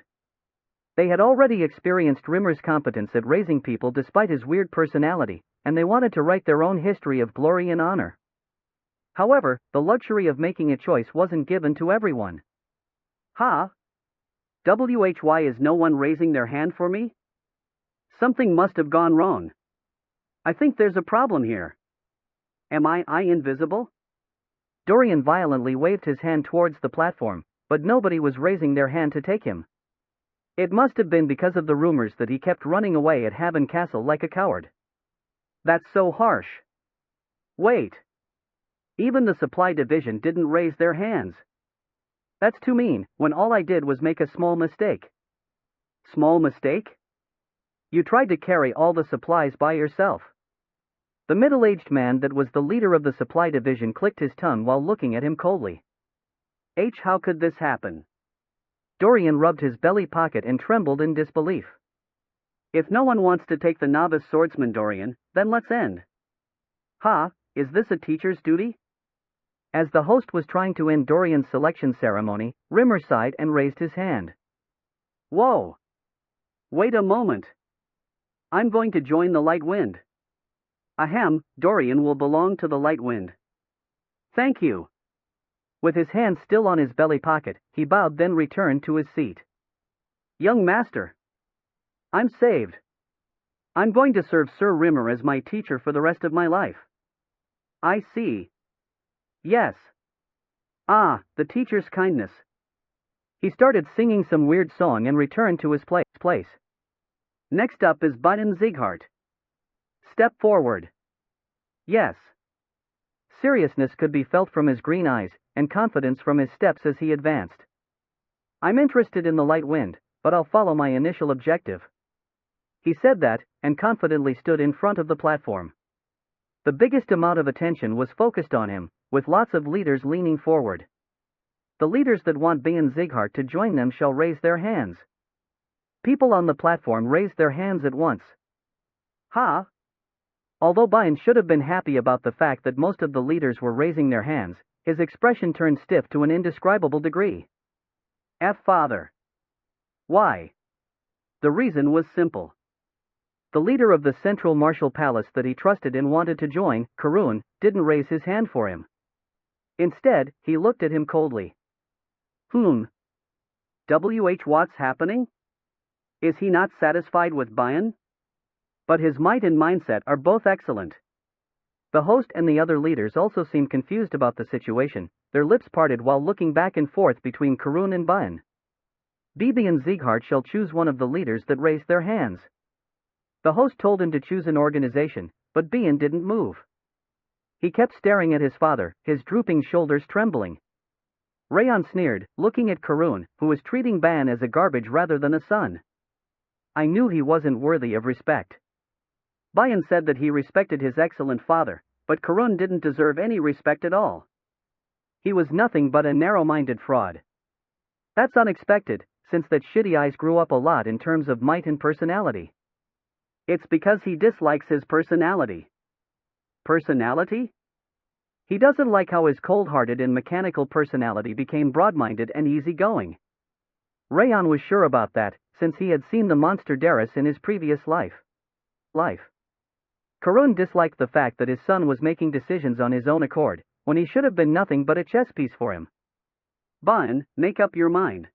Speaker 1: They had already experienced Rimmer's competence at raising people despite his weird personality, and they wanted to write their own history of glory and honor. However, the luxury of making a choice wasn't given to everyone. Why is no one raising their hand for me? Something must have gone wrong. I think there's a problem here. Am I invisible? Dorian violently waved his hand towards the platform, but nobody was raising their hand to take him. It must have been because of the rumors that he kept running away at Haben Castle like a coward. That's so harsh. Wait. Even the supply division didn't raise their hands. That's too mean, when all I did was make a small mistake. Small mistake? You tried to carry all the supplies by yourself. The middle-aged man that was the leader of the supply division clicked his tongue while looking at him coldly. How could this happen? Dorian rubbed his belly pocket and trembled in disbelief. If no one wants to take the novice swordsman, Dorian, then let's end. Is this a teacher's duty? As the host was trying to end Dorian's selection ceremony, Rimmer sighed and raised his hand. Whoa! Wait a moment. I'm going to join the Light Wind. Ahem, Dorian will belong to the Light Wind. Thank you. With his hand still on his belly pocket, he bowed then returned to his seat. Young master. I'm saved. I'm going to serve Sir Rimmer as my teacher for the rest of my life. I see. Yes. The teacher's kindness. He started singing some weird song and returned to his place. Next up is Biden Zieghart. Step forward. Yes. Seriousness could be felt from his green eyes, and confidence from his steps as he advanced. I'm interested in the Light Wind, but I'll follow my initial objective. He said that, and confidently stood in front of the platform. The biggest amount of attention was focused on him, with lots of leaders leaning forward. The leaders that want Bayan Zieghart to join them shall raise their hands. People on the platform raised their hands at once. Although Bayan should have been happy about the fact that most of the leaders were raising their hands, his expression turned stiff to an indescribable degree. Father. Why? The reason was simple. The leader of the Central Martial Palace that he trusted and wanted to join, Karun, didn't raise his hand for him. Instead, he looked at him coldly. What's happening? Is he not satisfied with Bayan? But his might and mindset are both excellent. The host and the other leaders also seemed confused about the situation, their lips parted while looking back and forth between Karun and Bayan. Bibi and Sieghart shall choose one of the leaders that raised their hands. The host told him to choose an organization, but Bayan didn't move. He kept staring at his father, his drooping shoulders trembling. Raon sneered, looking at Karun, who was treating Bayan as a garbage rather than a son. I knew he wasn't worthy of respect. Bayan said that he respected his excellent father, but Karun didn't deserve any respect at all. He was nothing but a narrow-minded fraud. That's unexpected, since that shitty eyes grew up a lot in terms of might and personality. It's because he dislikes his personality. Personality? He doesn't like how his cold-hearted and mechanical personality became broad-minded and easygoing. Raon was sure about that, since he had seen the monster Darius in his previous life. Karun disliked the fact that his son was making decisions on his own accord, when he should have been nothing but a chess piece for him. Bayan, make up your mind.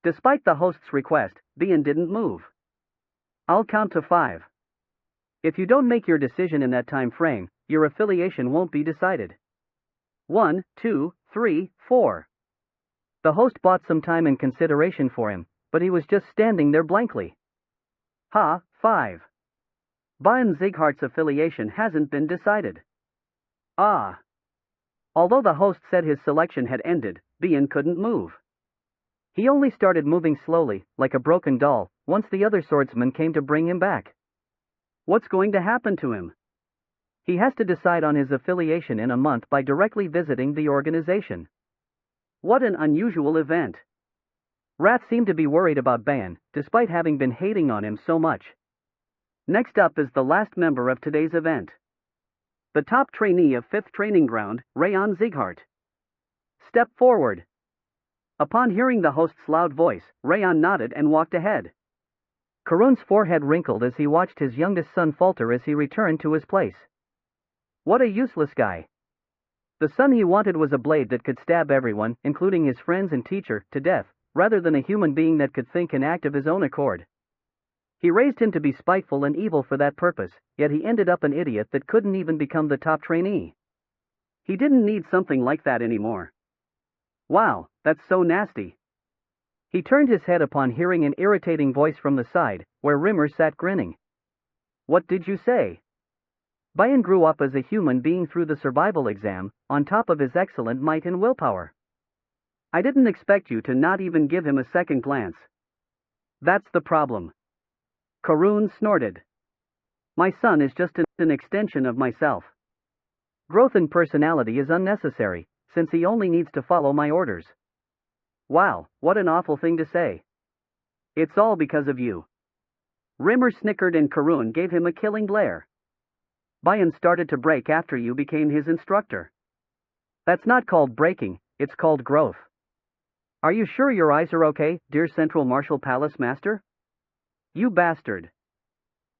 Speaker 1: Despite the host's request, Bayan didn't move. I'll count to 5. If you don't make your decision in that time frame, your affiliation won't be decided. 1, 2, 3, 4. The host bought some time and consideration for him, but he was just standing there blankly. 5. Bayan Sieghart's affiliation hasn't been decided. Although the host said his selection had ended, Bayan couldn't move. He only started moving slowly, like a broken doll, once the other swordsman came to bring him back. What's going to happen to him? He has to decide on his affiliation in a month by directly visiting the organization. What an unusual event. Rat seemed to be worried about Bayan, despite having been hating on him so much. Next up is the last member of today's event. The top trainee of 5th Training Ground, Raon Sieghart. Step forward. Upon hearing the host's loud voice, Raon nodded and walked ahead. Karun's forehead wrinkled as he watched his youngest son falter as he returned to his place. What a useless guy. The son he wanted was a blade that could stab everyone, including his friends and teacher, to death, rather than a human being that could think and act of his own accord. He raised him to be spiteful and evil for that purpose, yet he ended up an idiot that couldn't even become the top trainee. He didn't need something like that anymore. Wow, that's so nasty. He turned his head upon hearing an irritating voice from the side, where Rimmer sat grinning. What did you say? Bayan grew up as a human being through the survival exam, on top of his excellent might and willpower. I didn't expect you to not even give him a second glance. That's the problem. Karun snorted. My son is just an extension of myself. Growth in personality is unnecessary, since he only needs to follow my orders. Wow, what an awful thing to say. It's all because of you. Rimmer snickered and Karun gave him a killing glare. Bayan started to break after you became his instructor. That's not called breaking, it's called growth. Are you sure your eyes are okay, dear Central Martial Palace Master? You bastard.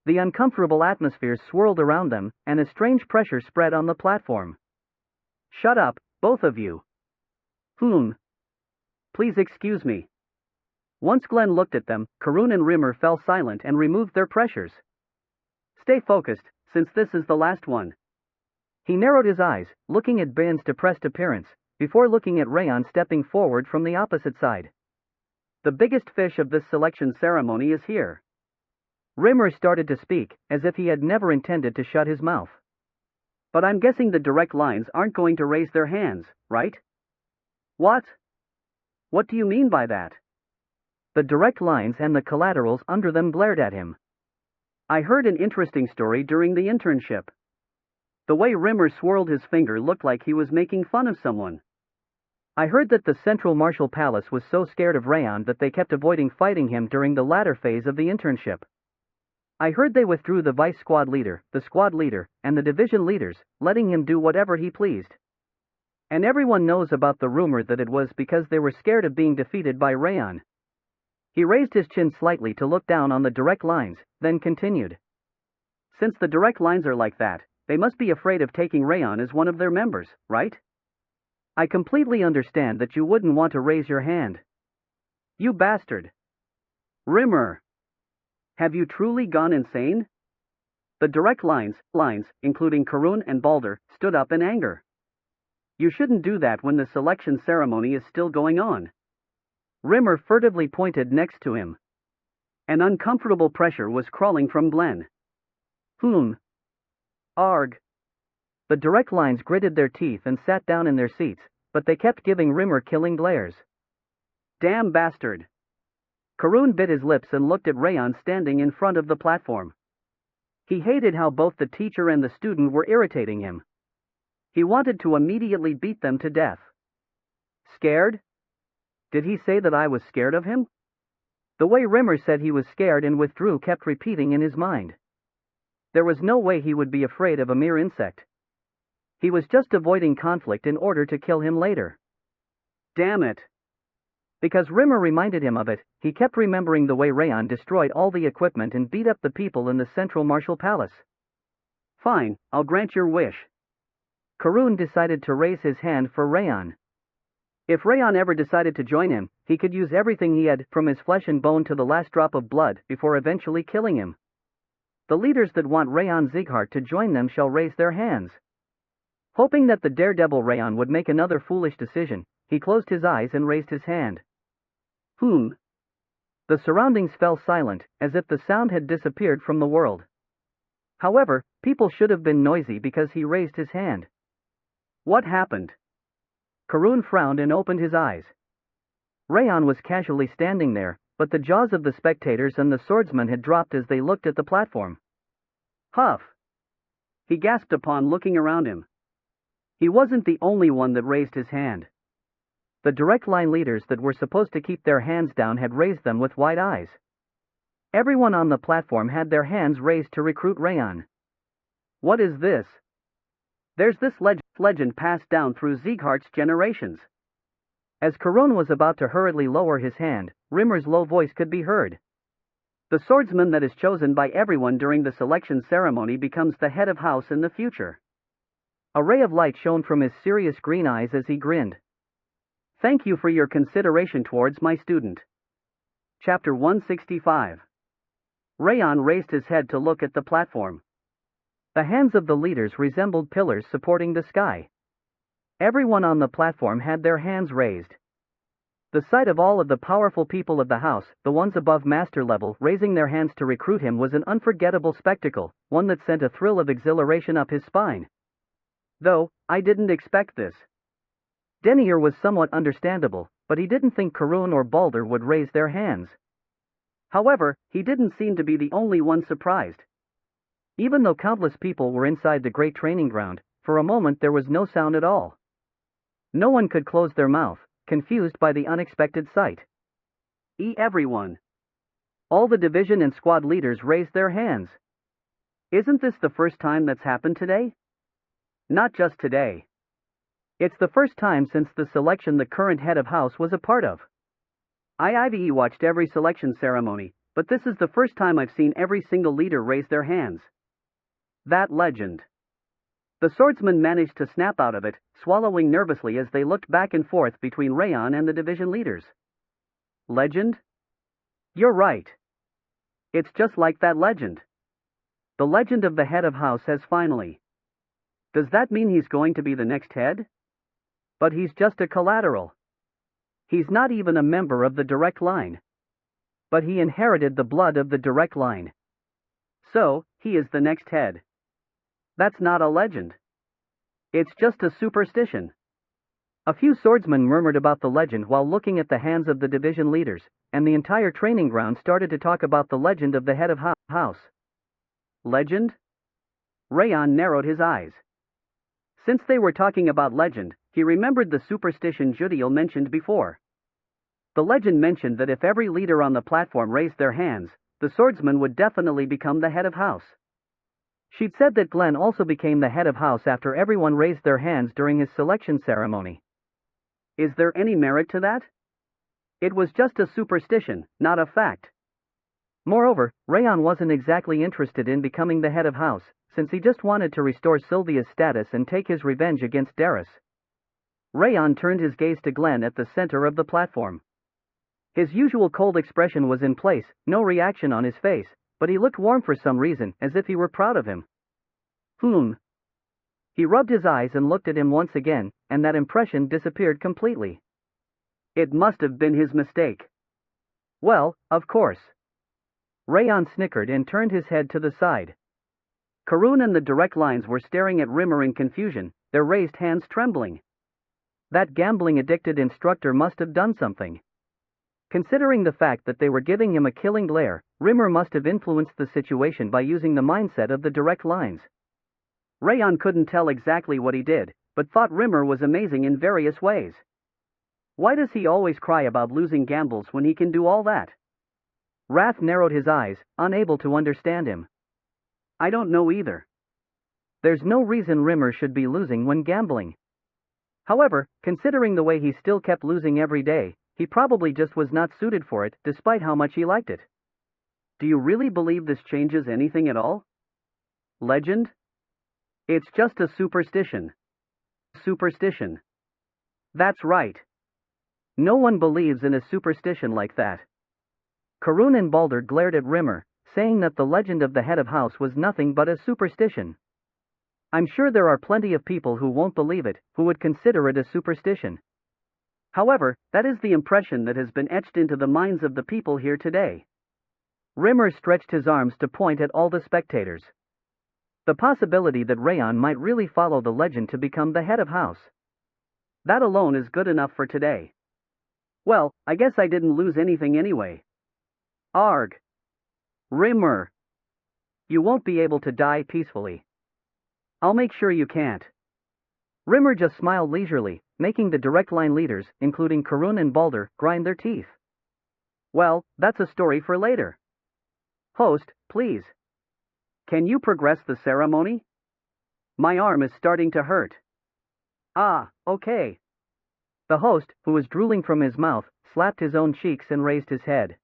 Speaker 1: The uncomfortable atmosphere swirled around them, and a strange pressure spread on the platform. Shut up, both of you. Please excuse me. Once Glenn looked at them, Karun and Rimmer fell silent and removed their pressures. Stay focused, since this is the last one. He narrowed his eyes, looking at Bayan's depressed appearance, before looking at Raon stepping forward from the opposite side. The biggest fish of this selection ceremony is here. Rimmer started to speak, as if he had never intended to shut his mouth. But I'm guessing the direct lines aren't going to raise their hands, right? What? What do you mean by that? The direct lines and the collaterals under them glared at him. I heard an interesting story during the internship. The way Rimmer swirled his finger looked like he was making fun of someone. I heard that the Central Martial Palace was so scared of Raon that they kept avoiding fighting him during the latter phase of the internship. I heard they withdrew the vice squad leader, the squad leader, and the division leaders, letting him do whatever he pleased. And everyone knows about the rumor that it was because they were scared of being defeated by Raon. He raised his chin slightly to look down on the direct lines, then continued. Since the direct lines are like that, they must be afraid of taking Raon as one of their members, right? I completely understand that you wouldn't want to raise your hand. You bastard. Rimmer. Have you truly gone insane? The direct lines, including Karun and Balder, stood up in anger. You shouldn't do that when the selection ceremony is still going on. Rimmer furtively pointed next to him. An uncomfortable pressure was crawling from Glenn. Arg. The direct lines gritted their teeth and sat down in their seats, but they kept giving Rimmer killing glares. Damn bastard. Karun bit his lips and looked at Raon standing in front of the platform. He hated how both the teacher and the student were irritating him. He wanted to immediately beat them to death. Scared? Did he say that I was scared of him? The way Rimmer said he was scared and withdrew kept repeating in his mind. There was no way he would be afraid of a mere insect. He was just avoiding conflict in order to kill him later. Damn it. Because Rimmer reminded him of it, he kept remembering the way Raon destroyed all the equipment and beat up the people in the Central Martial Palace. Fine, I'll grant your wish. Karun decided to raise his hand for Raon. If Raon ever decided to join him, he could use everything he had, from his flesh and bone to the last drop of blood, before eventually killing him. The leaders that want Raon Zieghart to join them shall raise their hands. Hoping that the daredevil Raon would make another foolish decision, he closed his eyes and raised his hand. The surroundings fell silent, as if the sound had disappeared from the world. However, people should have been noisy because he raised his hand. What happened? Karun frowned and opened his eyes. Raon was casually standing there, but the jaws of the spectators and the swordsman had dropped as they looked at the platform. Huff! He gasped upon looking around him. He wasn't the only one that raised his hand. The direct line leaders that were supposed to keep their hands down had raised them with wide eyes. Everyone on the platform had their hands raised to recruit Raon. What is this? There's this legend passed down through Zieghart's generations. As Karun was about to hurriedly lower his hand, Rimmer's low voice could be heard. The swordsman that is chosen by everyone during the selection ceremony becomes the head of house in the future. A ray of light shone from his serious green eyes as he grinned. Thank you for your consideration towards my student. Chapter 165. Raon raised his head to look at the platform. The hands of the leaders resembled pillars supporting the sky. Everyone on the platform had their hands raised. The sight of all of the powerful people of the house, the ones above master level, raising their hands to recruit him was an unforgettable spectacle, one that sent a thrill of exhilaration up his spine. Though, I didn't expect this. Denier was somewhat understandable, but he didn't think Karun or Balder would raise their hands. However, he didn't seem to be the only one surprised. Even though countless people were inside the great training ground, for a moment there was no sound at all. No one could close their mouth, confused by the unexpected sight. Everyone. All the division and squad leaders raised their hands. Isn't this the first time that's happened today? Not just today. It's the first time since the selection the current head of house was a part of. I've watched every selection ceremony, but this is the first time I've seen every single leader raise their hands. That legend. The swordsman managed to snap out of it, swallowing nervously as they looked back and forth between Raon and the division leaders. Legend? You're right. It's just like that legend. The legend of the head of house has finally. Does that mean he's going to be the next head? But he's just a collateral. He's not even a member of the direct line. But he inherited the blood of the direct line. So, he is the next head. That's not a legend. It's just a superstition. A few swordsmen murmured about the legend while looking at the hands of the division leaders, and the entire training ground started to talk about the legend of the head of house. Legend? Raon narrowed his eyes. Since they were talking about legend, he remembered the superstition Judiel mentioned before. The legend mentioned that if every leader on the platform raised their hands, the swordsman would definitely become the head of house. She'd said that Glenn also became the head of house after everyone raised their hands during his selection ceremony. Is there any merit to that? It was just a superstition, not a fact. Moreover, Raon wasn't exactly interested in becoming the head of house, since he just wanted to restore Sylvia's status and take his revenge against Darius. Raon turned his gaze to Glenn at the center of the platform. His usual cold expression was in place, no reaction on his face, but he looked warm for some reason, as if he were proud of him. He rubbed his eyes and looked at him once again, and that impression disappeared completely. It must have been his mistake. Well, of course. Raon snickered and turned his head to the side. Karun and the direct lines were staring at Rimmer in confusion, their raised hands trembling. That gambling-addicted instructor must have done something. Considering the fact that they were giving him a killing glare, Rimmer must have influenced the situation by using the mindset of the direct lines. Raon couldn't tell exactly what he did, but thought Rimmer was amazing in various ways. Why does he always cry about losing gambles when he can do all that? Wrath narrowed his eyes, unable to understand him. I don't know either. There's no reason Rimmer should be losing when gambling. However, considering the way he still kept losing every day, he probably just was not suited for it, despite how much he liked it. Do you really believe this changes anything at all? Legend? It's just a superstition. Superstition. That's right. No one believes in a superstition like that. Karun and Balder glared at Rimmer, saying that the legend of the head of house was nothing but a superstition. I'm sure there are plenty of people who won't believe it, who would consider it a superstition. However, that is the impression that has been etched into the minds of the people here today. Rimmer stretched his arms to point at all the spectators. The possibility that Raon might really follow the legend to become the head of house. That alone is good enough for today. Well, I guess I didn't lose anything anyway. Arg. Rimmer. You won't be able to die peacefully. I'll make sure you can't. Rimmer just smiled leisurely, making the direct line leaders, including Karun and Balder, grind their teeth. Well, that's a story for later. Host, please. Can you progress the ceremony? My arm is starting to hurt. Ah, okay. The host, who was drooling from his mouth, slapped his own cheeks and raised his head.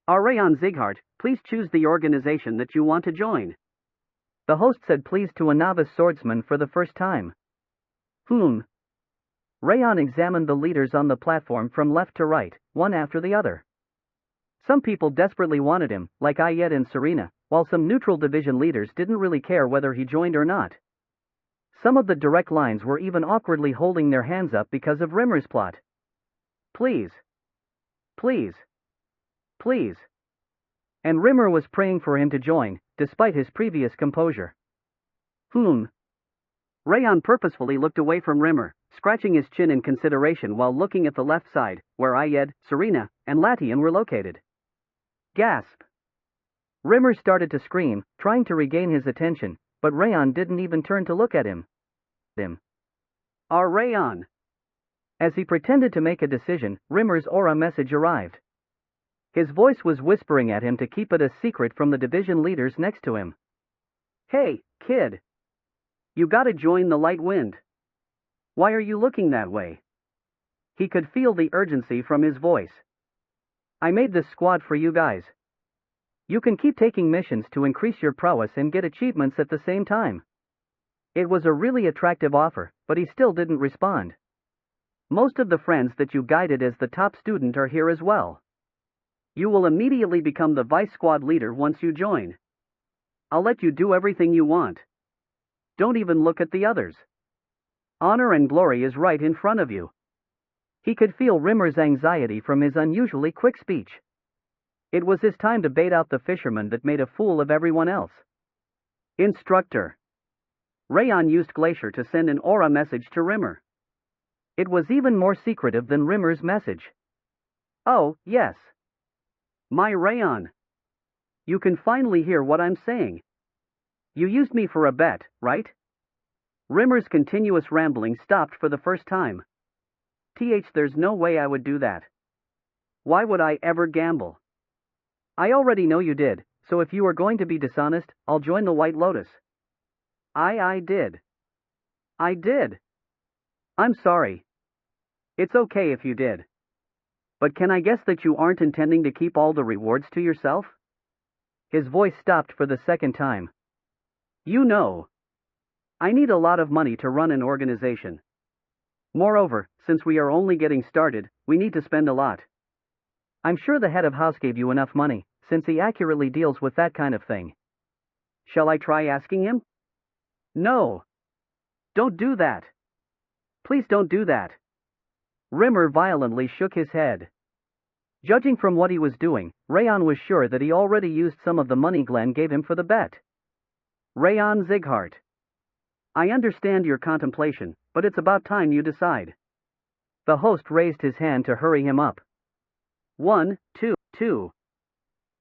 Speaker 1: Raon Zighart, please choose the organization that you want to join. The host said please to a novice swordsman for the first time. Raon examined the leaders on the platform from left to right, one after the other. Some people desperately wanted him, like Ayed and Serena, while some neutral division leaders didn't really care whether he joined or not. Some of the direct lines were even awkwardly holding their hands up because of Rimmer's plot. Please. Please. Please. And Rimmer was praying for him to join, despite his previous composure. Raon purposefully looked away from Rimmer, scratching his chin in consideration while looking at the left side, where Ayed, Serena, and Latian were located. Gasp. Rimmer started to scream, trying to regain his attention, but Raon didn't even turn to look at him. Raon. As he pretended to make a decision, Rimmer's aura message arrived. His voice was whispering at him to keep it a secret from the division leaders next to him. Hey, kid. You gotta join the light wind. Why are you looking that way? He could feel the urgency from his voice. I made this squad for you guys. You can keep taking missions to increase your prowess and get achievements at the same time. It was a really attractive offer, but he still didn't respond. Most of the friends that you guided as the top student are here as well. You will immediately become the vice squad leader once you join. I'll let you do everything you want. Don't even look at the others. Honor and glory is right in front of you. He could feel Rimmer's anxiety from his unusually quick speech. It was his time to bait out the fisherman that made a fool of everyone else. Instructor. Raon used Glacier to send an aura message to Rimmer. It was even more secretive than Rimmer's message. Oh, yes. My Raon. You can finally hear what I'm saying. You used me for a bet, right? Rimmer's continuous rambling stopped for the first time. There's no way I would do that. Why would I ever gamble? I already know you did, so if you are going to be dishonest, I'll join the White Lotus. I did. I did. I'm sorry. It's okay if you did. But can I guess that you aren't intending to keep all the rewards to yourself? His voice stopped for the second time. You know. I need a lot of money to run an organization. Moreover, since we are only getting started, we need to spend a lot. I'm sure the head of house gave you enough money, since he accurately deals with that kind of thing. Shall I try asking him? No. Don't do that. Please don't do that. Rimmer violently shook his head. Judging from what he was doing, Raon was sure that he already used some of the money Glenn gave him for the bet. Raon Zighart. I understand your contemplation, but it's about time you decide. The host raised his hand to hurry him up. 1, 2, 2.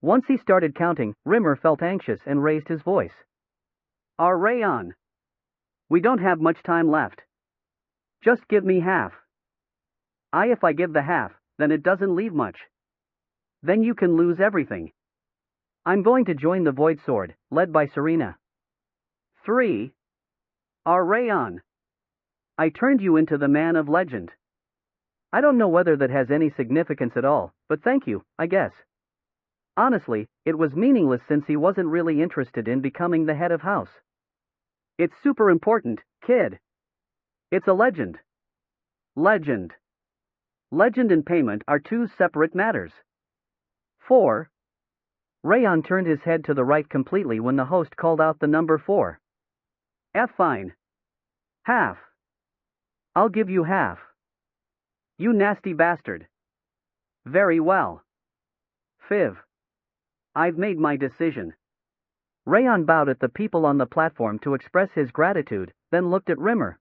Speaker 1: Once he started counting, Rimmer felt anxious and raised his voice. Raon. We don't have much time left. Just give me half. If I give the half, then it doesn't leave much. Then you can lose everything. I'm going to join the Void Sword, led by Serena. 3. Raon. I turned you into the man of legend. I don't know whether that has any significance at all, but thank you, I guess. Honestly, it was meaningless since he wasn't really interested in becoming the head of house. It's super important, kid. It's a legend. Legend. Legend and payment are two separate matters. 4. Raon turned his head to the right completely when the host called out the number 4. Fine. Half. I'll give you half. You nasty bastard. Very well. Fiv. I've made my decision. Raon bowed at the people on the platform to express his gratitude, then looked at Rimmer.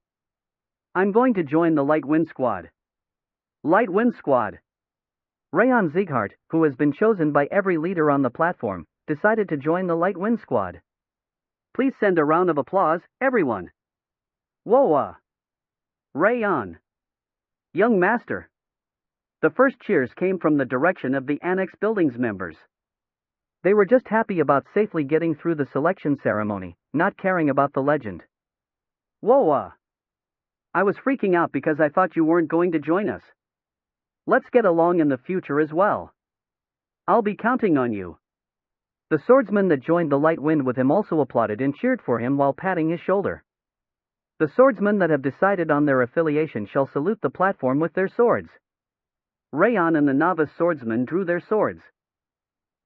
Speaker 1: I'm going to join the Light Wind Squad. Light Wind Squad. Raon Zighart, who has been chosen by every leader on the platform, decided to join the Light Wind Squad. Please send a round of applause, everyone. Whoa! Raon. Young Master. The first cheers came from the direction of the Annex Buildings members. They were just happy about safely getting through the selection ceremony, not caring about the legend. Whoa! I was freaking out because I thought you weren't going to join us. Let's get along in the future as well. I'll be counting on you. The swordsmen that joined the Light Wind with him also applauded and cheered for him while patting his shoulder. The swordsmen that have decided on their affiliation shall salute the platform with their swords. Raon and the novice swordsmen drew their swords.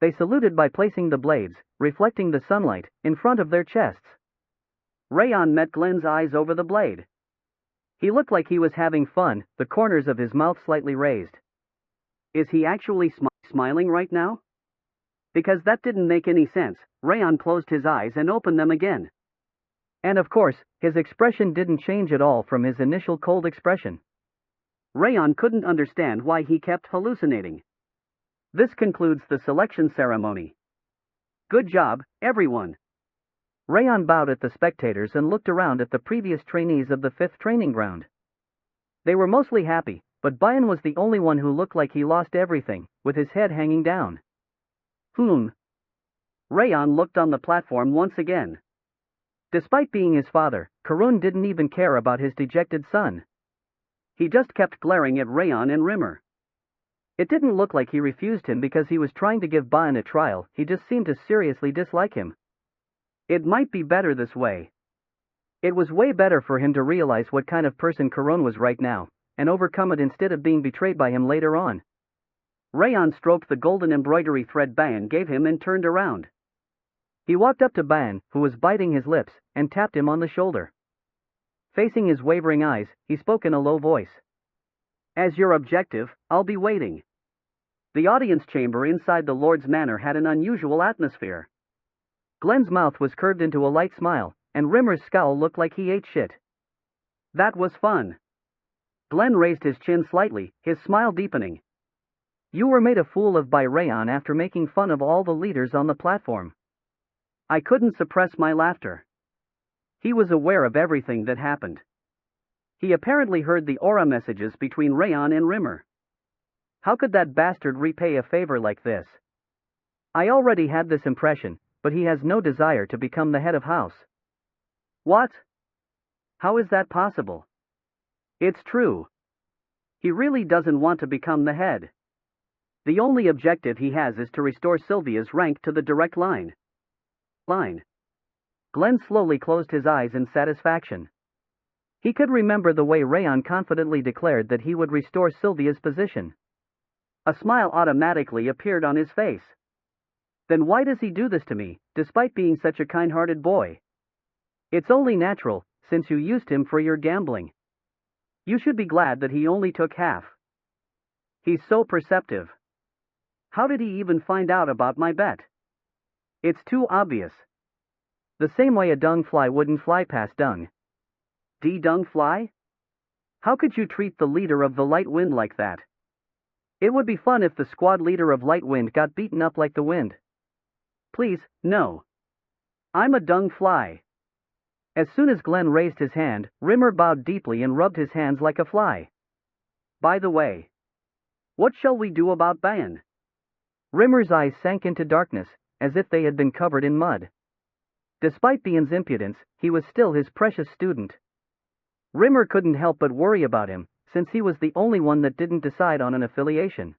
Speaker 1: They saluted by placing the blades, reflecting the sunlight, in front of their chests. Raon met Glenn's eyes over the blade. He looked like he was having fun, the corners of his mouth slightly raised. Is he actually smiling right now? Because that didn't make any sense. Raon closed his eyes and opened them again. And of course, his expression didn't change at all from his initial cold expression. Raon couldn't understand why he kept hallucinating. This concludes the selection ceremony. Good job, everyone. Raon bowed at the spectators and looked around at the previous trainees of the 5th training ground. They were mostly happy, but Bayan was the only one who looked like he lost everything, with his head hanging down. Raon looked on the platform once again. Despite being his father, Karun didn't even care about his dejected son. He just kept glaring at Raon and Rimmer. It didn't look like he refused him because he was trying to give Bayan a trial, he just seemed to seriously dislike him. It might be better this way. It was way better for him to realize what kind of person Karun was right now, and overcome it instead of being betrayed by him later on. Raon stroked the golden embroidery thread Bayan gave him and turned around. He walked up to Bayan, who was biting his lips, and tapped him on the shoulder. Facing his wavering eyes, he spoke in a low voice. As your objective, I'll be waiting. The audience chamber inside the Lord's Manor had an unusual atmosphere. Glenn's mouth was curved into a light smile, and Rimmer's scowl looked like he ate shit. That was fun. Glenn raised his chin slightly, his smile deepening. You were made a fool of by Raon after making fun of all the leaders on the platform. I couldn't suppress my laughter. He was aware of everything that happened. He apparently heard the aura messages between Raon and Rimmer. How could that bastard repay a favor like this? I already had this impression, but he has no desire to become the head of house. What? How is that possible? It's true. He really doesn't want to become the head. The only objective he has is to restore Sylvia's rank to the direct line. Glenn slowly closed his eyes in satisfaction. He could remember the way Raon confidently declared that he would restore Sylvia's position. A smile automatically appeared on his face. Then why does he do this to me, despite being such a kind-hearted boy? It's only natural, since you used him for your gambling. You should be glad that he only took half. He's so perceptive. How did he even find out about my bet? It's too obvious. The same way a dung fly wouldn't fly past dung. Dung fly? How could you treat the leader of the light wind like that? It would be fun if the squad leader of light wind got beaten up like the wind. Please, no. I'm a dung fly. As soon as Glenn raised his hand, Rimmer bowed deeply and rubbed his hands like a fly. By the way, what shall we do about Bayan? Rimmer's eyes sank into darkness, as if they had been covered in mud. Despite Bayan's impudence, he was still his precious student. Rimmer couldn't help but worry about him, since he was the only one that didn't decide on an affiliation.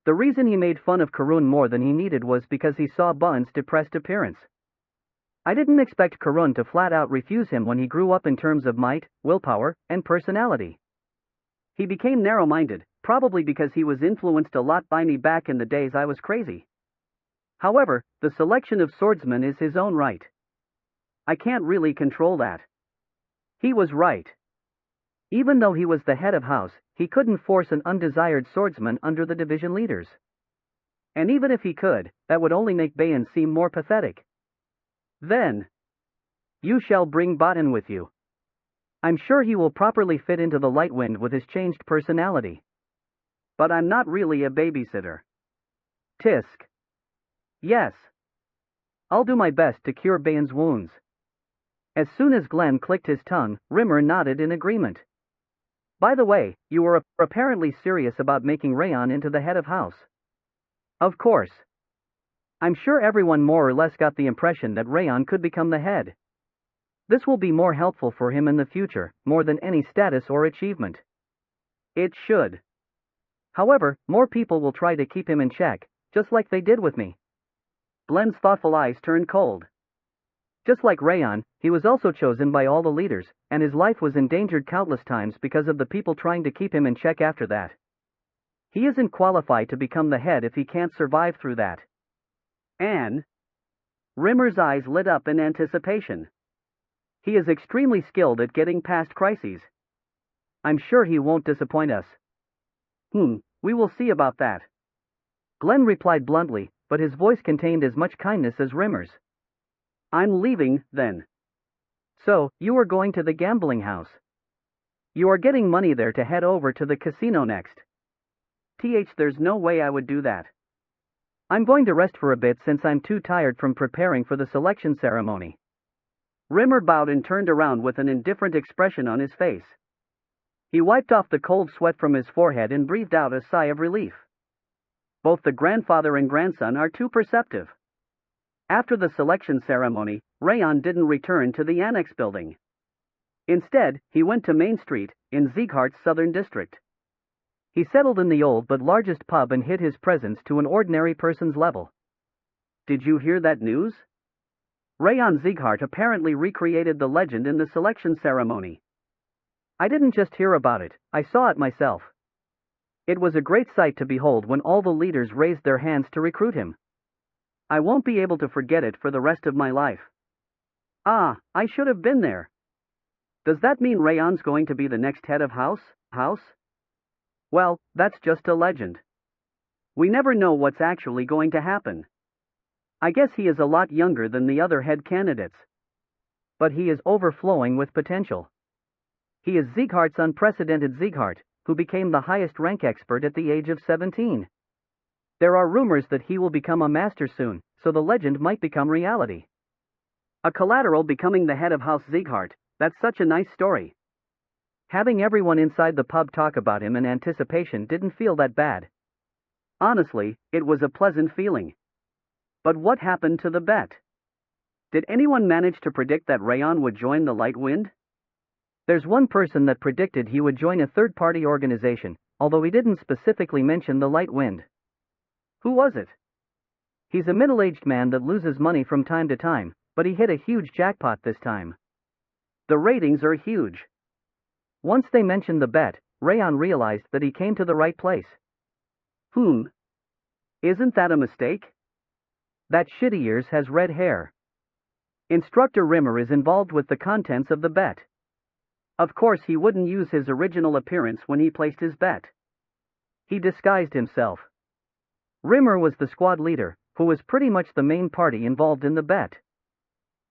Speaker 1: The reason he made fun of Karun more than he needed was because he saw Bayan's depressed appearance. I didn't expect Karun to flat out refuse him when he grew up in terms of might, willpower, and personality. He became narrow-minded, probably because he was influenced a lot by me back in the days I was crazy. However, the selection of swordsman is his own right. I can't really control that. He was right. Even though he was the head of house, he couldn't force an undesired swordsman under the division leaders. And even if he could, that would only make Bayan seem more pathetic. Then, you shall bring Batan with you. I'm sure he will properly fit into the light wind with his changed personality. But I'm not really a babysitter. Tisk. Yes. I'll do my best to cure Bayan's wounds. As soon as Glenn clicked his tongue, Rimmer nodded in agreement. By the way, you were apparently serious about making Raon into the head of house. Of course. I'm sure everyone more or less got the impression that Raon could become the head. This will be more helpful for him in the future, more than any status or achievement. It should. However, more people will try to keep him in check, just like they did with me. Glenn's thoughtful eyes turned cold. Just like Raon, he was also chosen by all the leaders, and his life was endangered countless times because of the people trying to keep him in check after that. He isn't qualified to become the head if he can't survive through that. And Rimmer's eyes lit up in anticipation. He is extremely skilled at getting past crises. I'm sure he won't disappoint us. We will see about that. Glenn replied bluntly, but his voice contained as much kindness as Rimmer's. I'm leaving, then. So, you are going to the gambling house. You are getting money there to head over to the casino next. There's no way I would do that. I'm going to rest for a bit since I'm too tired from preparing for the selection ceremony. Rimmer bowed and turned around with an indifferent expression on his face. He wiped off the cold sweat from his forehead and breathed out a sigh of relief. Both the grandfather and grandson are too perceptive. After the selection ceremony, Raon didn't return to the annex building. Instead, he went to Main Street, in Sieghart's southern district. He settled in the old but largest pub and hid his presence to an ordinary person's level. Did you hear that news? Raon Sieghart apparently recreated the legend in the selection ceremony. I didn't just hear about it, I saw it myself. It was a great sight to behold when all the leaders raised their hands to recruit him. I won't be able to forget it for the rest of my life. I should have been there. Does that mean Raon's going to be the next head of house? Well, that's just a legend. We never know what's actually going to happen. I guess he is a lot younger than the other head candidates. But he is overflowing with potential. He is Sieghart's unprecedented Sieghart, who became the highest rank expert at the age of 17. There are rumors that he will become a master soon, so the legend might become reality. A collateral becoming the head of House Sieghart, that's such a nice story. Having everyone inside the pub talk about him in anticipation didn't feel that bad. Honestly, it was a pleasant feeling. But what happened to the bet? Did anyone manage to predict that Raon would join the Light Wind? There's one person that predicted he would join a third-party organization, although he didn't specifically mention the Light Wind. Who was it? He's a middle-aged man that loses money from time to time, but he hit a huge jackpot this time. The ratings are huge. Once they mentioned the bet, Raon realized that he came to the right place. Isn't that a mistake? That shitty ears has red hair. Instructor Rimmer is involved with the contents of the bet. Of course he wouldn't use his original appearance when he placed his bet. He disguised himself. Rimmer was the squad leader, who was pretty much the main party involved in the bet.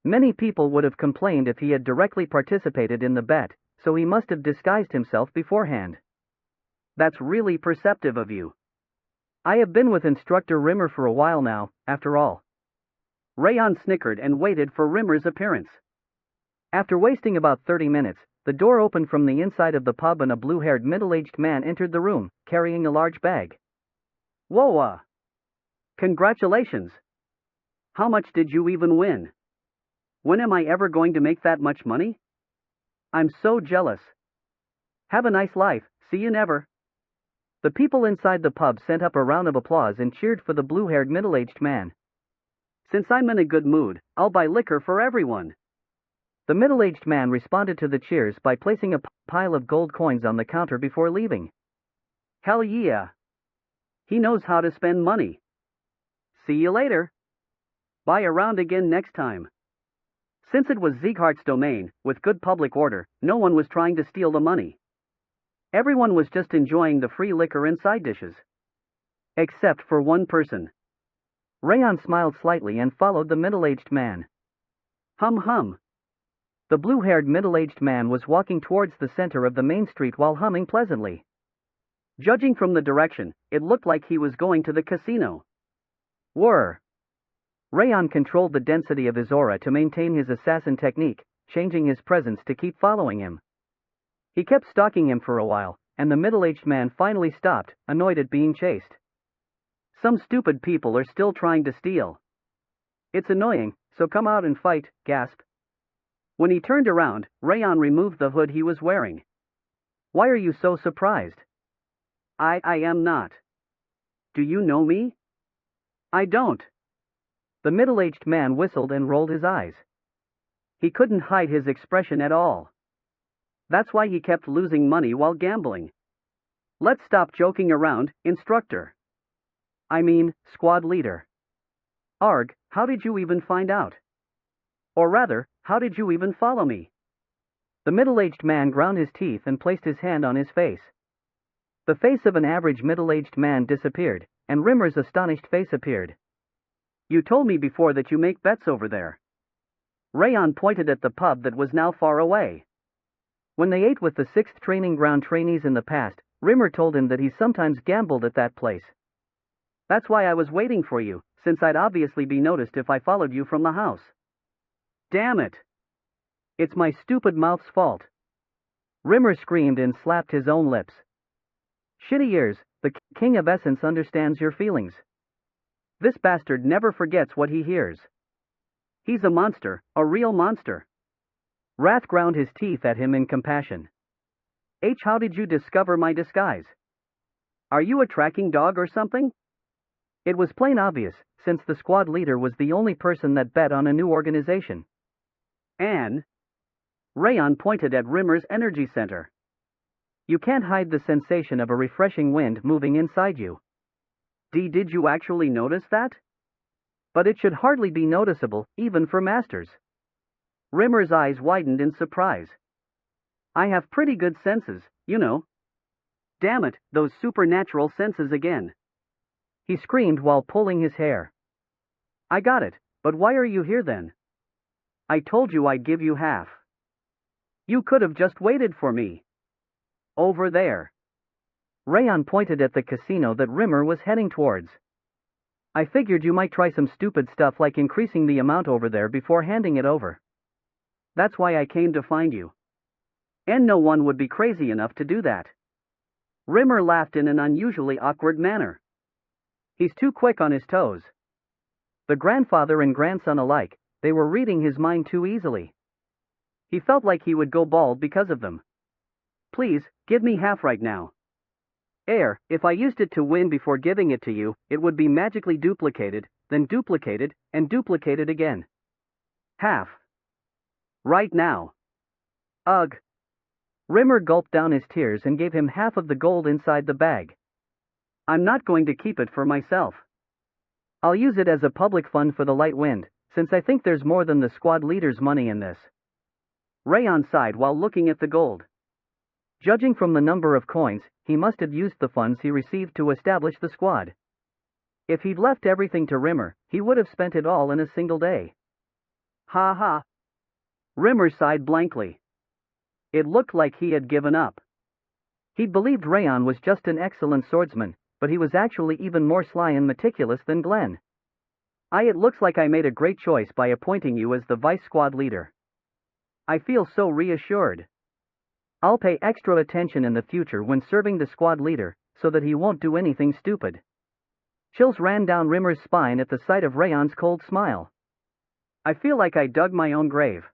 Speaker 1: Many people would have complained if he had directly participated in the bet, so he must have disguised himself beforehand. That's really perceptive of you. I have been with Instructor Rimmer for a while now, after all. Raon snickered and waited for Rimmer's appearance. After wasting about 30 minutes, the door opened from the inside of the pub and a blue-haired middle-aged man entered the room, carrying a large bag. Whoa! Congratulations! How much did you even win? When am I ever going to make that much money? I'm so jealous. Have a nice life, see you never. The people inside the pub sent up a round of applause and cheered for the blue-haired middle-aged man. Since I'm in a good mood, I'll buy liquor for everyone. The middle-aged man responded to the cheers by placing a pile of gold coins on the counter before leaving. Hell yeah! He knows how to spend money. See you later. Buy a round again next time. Since it was Sieghart's domain, with good public order, no one was trying to steal the money. Everyone was just enjoying the free liquor and side dishes. Except for one person. Raon smiled slightly and followed the middle-aged man. Hum. The blue-haired middle-aged man was walking towards the center of the main street while humming pleasantly. Judging from the direction, it looked like he was going to the casino. Whir! Raon controlled the density of his aura to maintain his assassin technique, changing his presence to keep following him. He kept stalking him for a while, and the middle-aged man finally stopped, annoyed at being chased. Some stupid people are still trying to steal. It's annoying, so come out and fight, gasp. When he turned around, Raon removed the hood he was wearing. Why are you so surprised? I am not. Do you know me? I don't. The middle-aged man whistled and rolled his eyes. He couldn't hide his expression at all. That's why he kept losing money while gambling. Let's stop joking around, instructor. I mean, squad leader. Arg, how did you even find out? Or rather, how did you even follow me? The middle-aged man ground his teeth and placed his hand on his face. The face of an average middle-aged man disappeared, and Rimmer's astonished face appeared. You told me before that you make bets over there. Raon pointed at the pub that was now far away. When they ate with the 6th training ground trainees in the past, Rimmer told him that he sometimes gambled at that place. That's why I was waiting for you, since I'd obviously be noticed if I followed you from the house. Damn it! It's my stupid mouth's fault. Rimmer screamed and slapped his own lips. Shitty ears, the king of essence understands your feelings. This bastard never forgets what he hears. He's a monster, a real monster. Wrath ground his teeth at him in compassion. How did you discover my disguise? Are you a tracking dog or something? It was plain obvious, since the squad leader was the only person that bet on a new organization. And? Raon pointed at Rimmer's energy center. You can't hide the sensation of a refreshing wind moving inside you. Did you actually notice that? But it should hardly be noticeable, even for masters. Rimmer's eyes widened in surprise. I have pretty good senses, you know. Damn it, those supernatural senses again. He screamed while pulling his hair. I got it, but why are you here then? I told you I'd give you half. You could have just waited for me. Over there. Raon pointed at the casino that Rimmer was heading towards. I figured you might try some stupid stuff like increasing the amount over there before handing it over. That's why I came to find you. And no one would be crazy enough to do that. Rimmer laughed in an unusually awkward manner. He's too quick on his toes. The grandfather and grandson alike, they were reading his mind too easily. He felt like he would go bald because of them. Please, give me half right now. If I used it to win before giving it to you, it would be magically duplicated, then duplicated, and duplicated again. Half. Right now. Ugh. Rimmer gulped down his tears and gave him half of the gold inside the bag. I'm not going to keep it for myself. I'll use it as a public fund for the light wind, since I think there's more than the squad leader's money in this. Raon sighed while looking at the gold. Judging from the number of coins, he must have used the funds he received to establish the squad. If he'd left everything to Rimmer, he would have spent it all in a single day. Ha ha. Rimmer sighed blankly. It looked like he had given up. He'd believed Raon was just an excellent swordsman, but he was actually even more sly and meticulous than Glenn. It looks like I made a great choice by appointing you as the vice squad leader. I feel so reassured. I'll pay extra attention in the future when serving the squad leader, so that he won't do anything stupid. Chills ran down Rimmer's spine at the sight of Raon's cold smile. I feel like I dug my own grave.